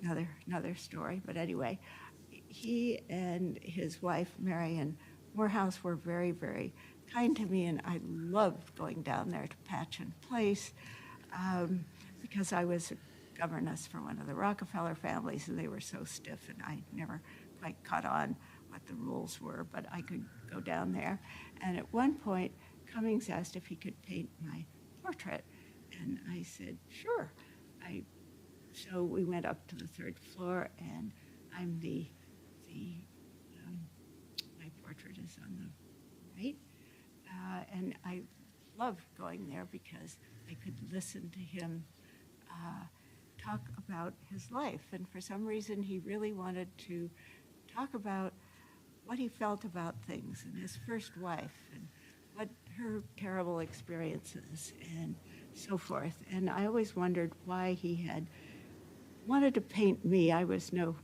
another story, but anyway, he and his wife, Marion Morehouse, were very, very kind to me, and I loved going down there to Patchen Place because I was a governess for one of the Rockefeller families, and they were so stiff, and I never quite caught on what the rules were, but I could go down there. And at one point, Cummings asked if he could paint my portrait, and I said, sure. So we went up to the third floor, and I'm my portrait is on the right. And I loved going there because I could listen to him talk about his life. And for some reason, he really wanted to talk about what he felt about things and his first wife and what her terrible experiences and so forth. And I always wondered why he had wanted to paint me. I was no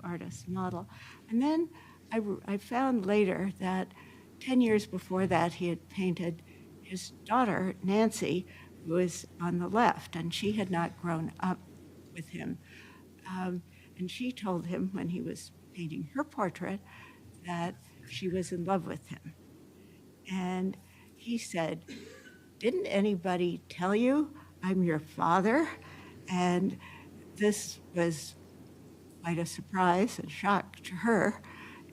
artist model. And then I found later that 10 years before that, he had painted his daughter, Nancy, who was on the left, and she had not grown up with him. And she told him when he was painting her portrait that she was in love with him. And he said, "Didn't anybody tell you I'm your father?" And this was quite a surprise and shock to her.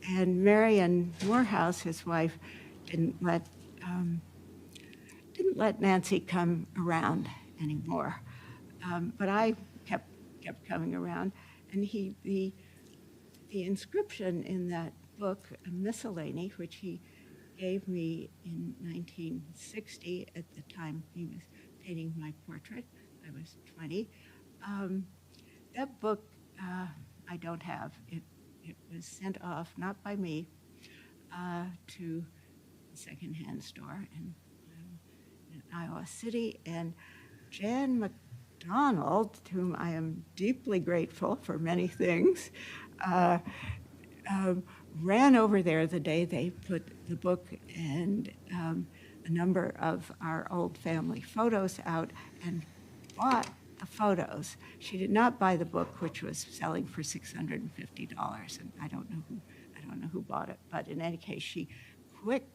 And Marion Morehouse, his wife, didn't let Nancy come around anymore. But I kept coming around. And the inscription in that book, a miscellany, which he gave me in 1960, at the time he was painting my portrait. I was 20. That book I don't have. It was sent off, not by me, to a secondhand store in Iowa City. And Jan McDonald, to whom I am deeply grateful for many things, ran over there the day they put the book and a number of our old family photos out and bought the photos. She did not buy the book, which was selling for $650, and I don't know who bought it. But in any case, she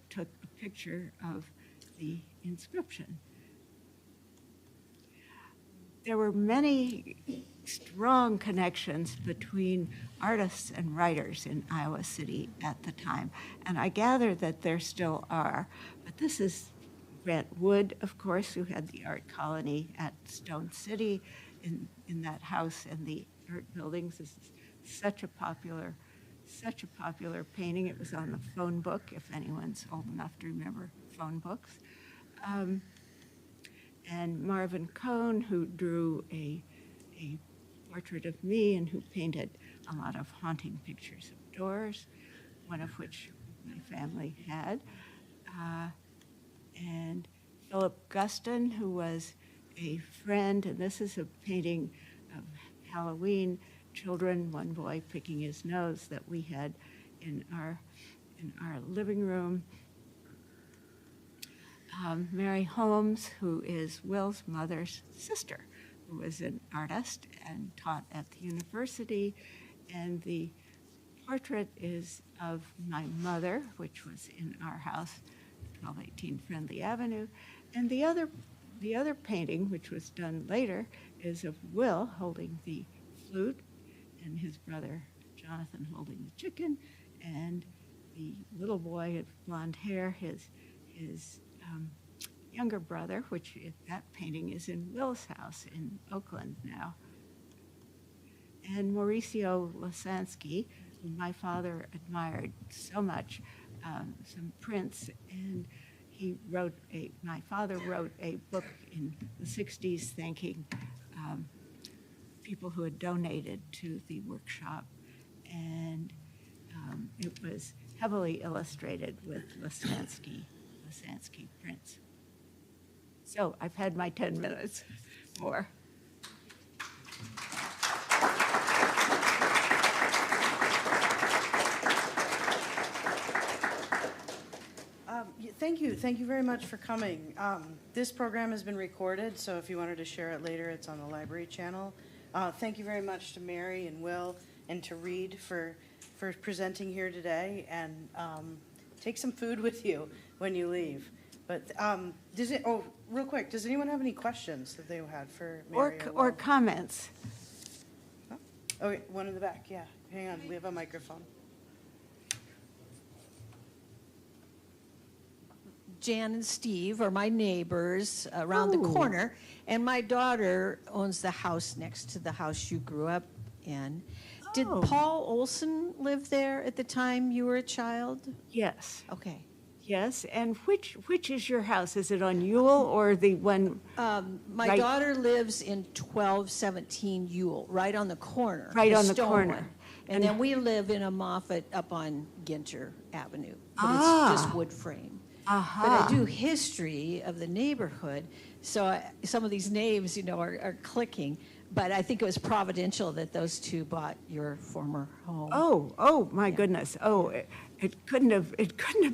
took a picture of the inscription. There were many strong connections between artists and writers in Iowa City at the time, and I gather that there still are. But this is Grant Wood, of course, who had the art colony at Stone City in that house and the art buildings. This is such a popular painting. It was on the phone book, if anyone's old enough to remember phone books. And Marvin Cohn, who drew a portrait of me and who painted a lot of haunting pictures of doors, one of which my family had. And Philip Guston, who was a friend, and this is a painting of Halloween children, one boy picking his nose, that we had in our living room. Mary Holmes, who is Will's mother's sister, who was an artist and taught at the university, and the portrait is of my mother, which was in our house, 1218 Friendly Avenue, and the other painting, which was done later, is of Will holding the flute, and his brother Jonathan holding the chicken, and the little boy with blonde hair, his younger brother, which that painting is in Will's house in Oakland now. And Mauricio Lasansky, who my father admired so much, some prints, and my father wrote a book in the 60s thanking people who had donated to the workshop, and it was heavily illustrated with Lasansky prints. So I've had my 10 minutes more. Thank you very much for coming. This program has been recorded, so if you wanted to share it later, it's on the library channel. Thank you very much to Mary and Will and to Reed for presenting here today, and take some food with you when you leave. But real quick, does anyone have any questions that they had for Mary or comments? Oh, one in the back, yeah. Hang on, we have a microphone. Jan and Steve are my neighbors around the corner, and my daughter owns the house next to the house you grew up in. Did Paul Olson live there at the time you were a child? Yes. Okay. Yes, and which is your house? Is it on Ewell or the one? My daughter lives in 1217 Ewell, right on the corner. Right on the stone corner. one. And then we live in a Moffett up on Ginter Avenue, but it's just wood frame. But I do history of the neighborhood, so some of these names, are clicking. But I think it was providential that those two bought your former home. Oh, my goodness. Oh, it couldn't have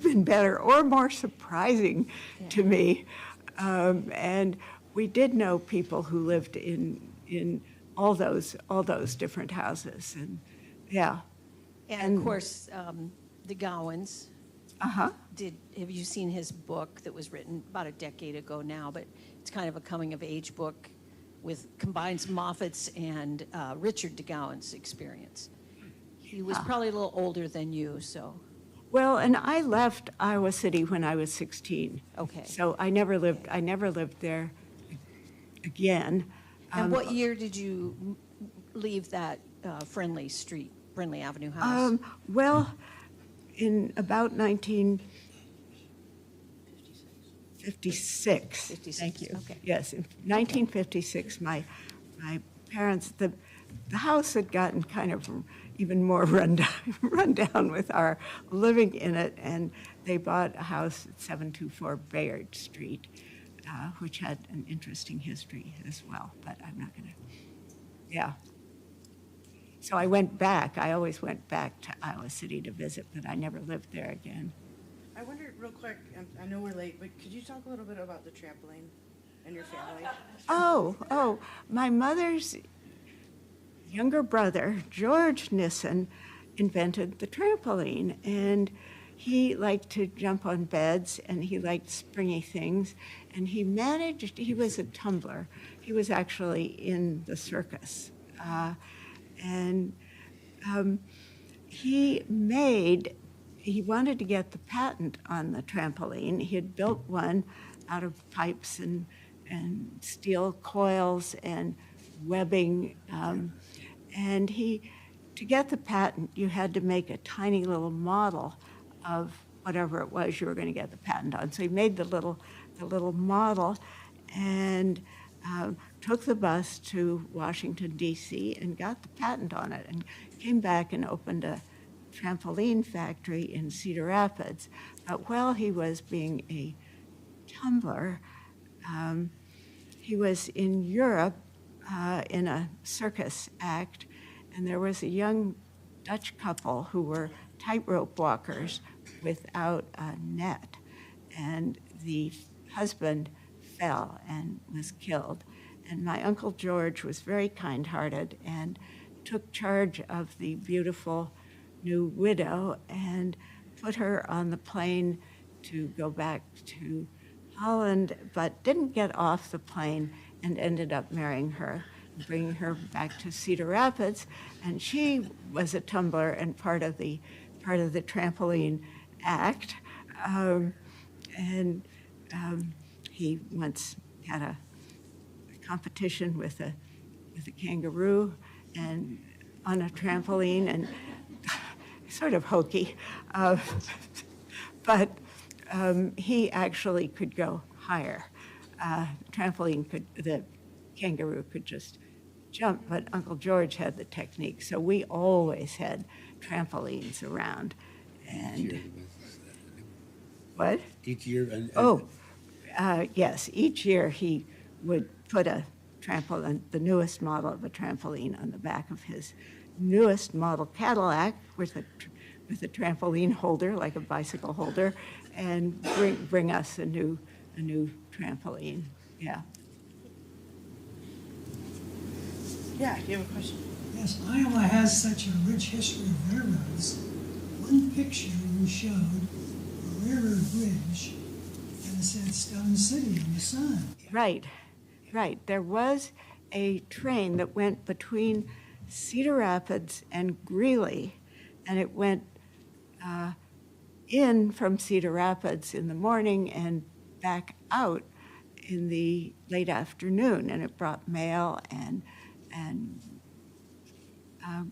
been better or more surprising to me. And we did know people who lived in all those different houses, and yeah. And of course, the Gowans. Uh-huh. Have you seen his book that was written about a decade ago now? But it's kind of a coming-of-age book combines Moffat's and Richard DeGowan's experience. He was probably a little older than you, so. Well, and I left Iowa City when I was 16. Okay. So I never lived there again. And what year did you leave that Friendly Avenue house? Well, in about 1956. 56. Thank you. Okay. Yes, in 1956, my parents, the house had gotten kind of even more run down with our living in it, and they bought a house at 724 Bayard Street, which had an interesting history as well, but I'm not going to, yeah. So I went back. I always went back to Iowa City to visit, but I never lived there again. I wondered real quick, and I know we're late, but could you talk a little bit about the trampoline and your family? Oh, my mother's younger brother, George Nissen, invented the trampoline, and he liked to jump on beds, and he liked springy things, and he was a tumbler. He was actually in the circus. He wanted to get the patent on the trampoline. He had built one out of pipes and steel coils and webbing. And to get the patent, you had to make a tiny little model of whatever it was you were going to get the patent on. So he made the little model and took the bus to Washington, D.C., and got the patent on it, and came back and opened a trampoline factory in Cedar Rapids. But while he was being a tumbler, he was in Europe in a circus act, and there was a young Dutch couple who were tightrope walkers without a net, and the husband fell and was killed. And my Uncle George was very kind-hearted and took charge of the beautiful new widow and put her on the plane to go back to Holland, but didn't get off the plane and ended up marrying her bringing her back to Cedar Rapids, and she was a tumbler and part of the trampoline act. He once had a competition with a kangaroo and on a trampoline, and sort of hokey, but he actually could go higher. The kangaroo could just jump, but Uncle George had the technique, so we always had trampolines around. And what? Each year? Yes, each year he would put a trampoline, the newest model of a trampoline, on the back of his newest model Cadillac with a trampoline holder, like a bicycle holder, and bring us a new trampoline. Yeah. Yeah, you have a question? Yes, Iowa has such a rich history of railroads. One picture you showed, a railroad bridge, and it said Stone City in the sun. Right. There was a train that went between Cedar Rapids and Greeley, and it went in from Cedar Rapids in the morning and back out in the late afternoon, and it brought mail and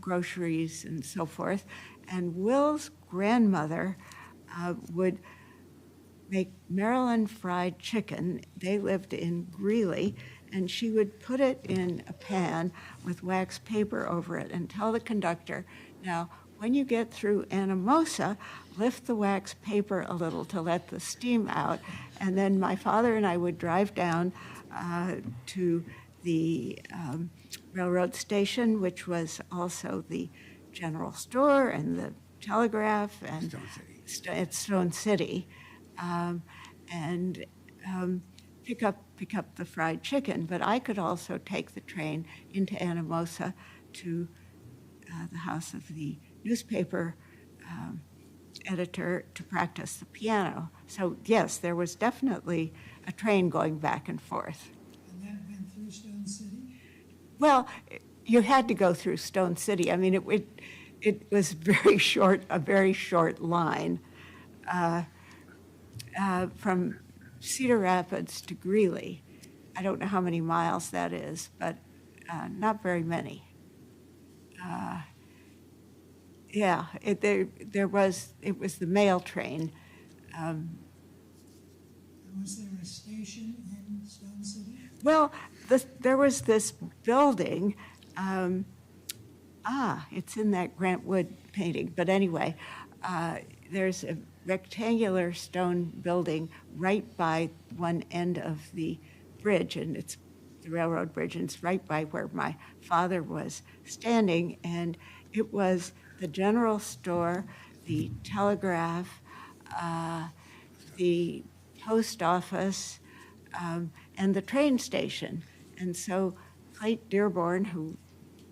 groceries and so forth. And Will's grandmother would make Maryland fried chicken. They lived in Greeley, and she would put it in a pan with wax paper over it and tell the conductor, now, when you get through Anamosa, lift the wax paper a little to let the steam out. And then my father and I would drive down to the railroad station, which was also the general store and the telegraph, and at Stone City, and pick up the fried chicken. But I could also take the train into Anamosa to the house of the newspaper editor to practice the piano. So yes, there was definitely a train going back and forth. And that went through Stone City? Well, you had to go through Stone City. I mean, it was very short, a very short line from Cedar Rapids to Greeley. I don't know how many miles that is, but not very many. Yeah, it was the mail train. Was there a station in Stone City? Well, there was this building. It's in that Grant Wood painting. But anyway, there's a rectangular stone building right by one end of the bridge, and it's the railroad bridge, and it's right by where my father was standing, and it was the general store, the telegraph, the post office, and the train station. And so Clayton Dearborn, who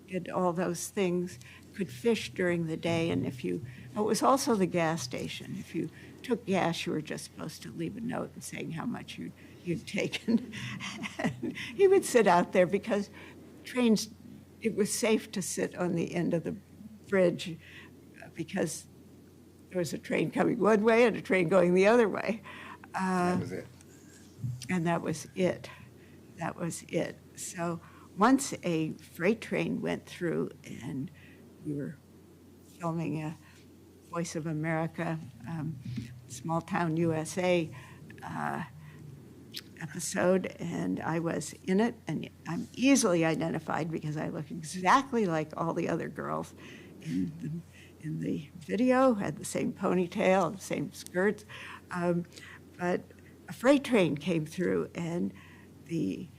did all those things, could fish during the day, and it was also the gas station. If you took gas, you were just supposed to leave a note and saying how much you'd taken. And he would sit out there because trains, it was safe to sit on the end of the bridge because there was a train coming one way and a train going the other way. That was it. And that was it. That was it. So once a freight train went through, and we were filming a Voice of America, Small Town USA episode, and I was in it, and I'm easily identified because I look exactly like all the other girls in the video, had the same ponytail, the same skirts, but a freight train came through, and the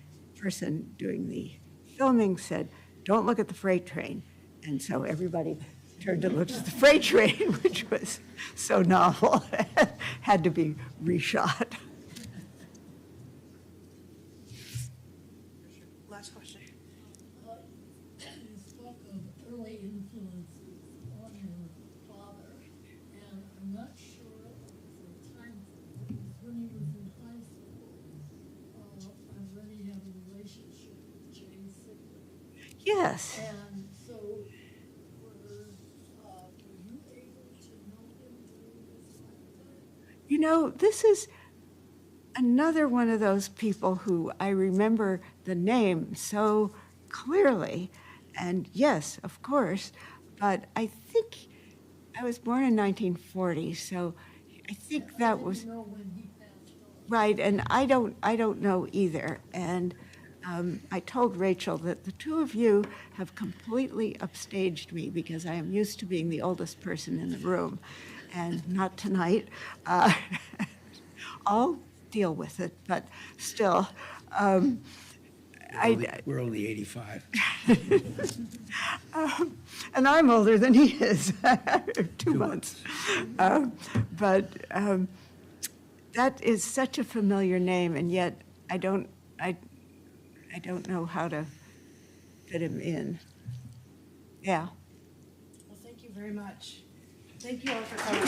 person doing the filming said, "Don't look at the freight train." And so everybody turned to look at the freight train, which was so novel, had to be reshot. Last question. You spoke of early influences on your father, and I'm not sure of the time frame, because when he was in high school, I already had a relationship with Jane Sigler. Yes. And so, were you able to know him during his lifetime? You know, this is another one of those people who I remember the name so clearly. And yes, of course, but I think I was born in 1940, so I think that was I didn't know when he passed on. right. And I don't know either. And I told Rachel that the two of you have completely upstaged me because I am used to being the oldest person in the room, and not tonight. I'll deal with it, but still. We're only 85. And I'm older than he is, 2 months. But that is such a familiar name, and yet I don't know how to fit him in. Yeah. Well, thank you very much. Thank you all for coming.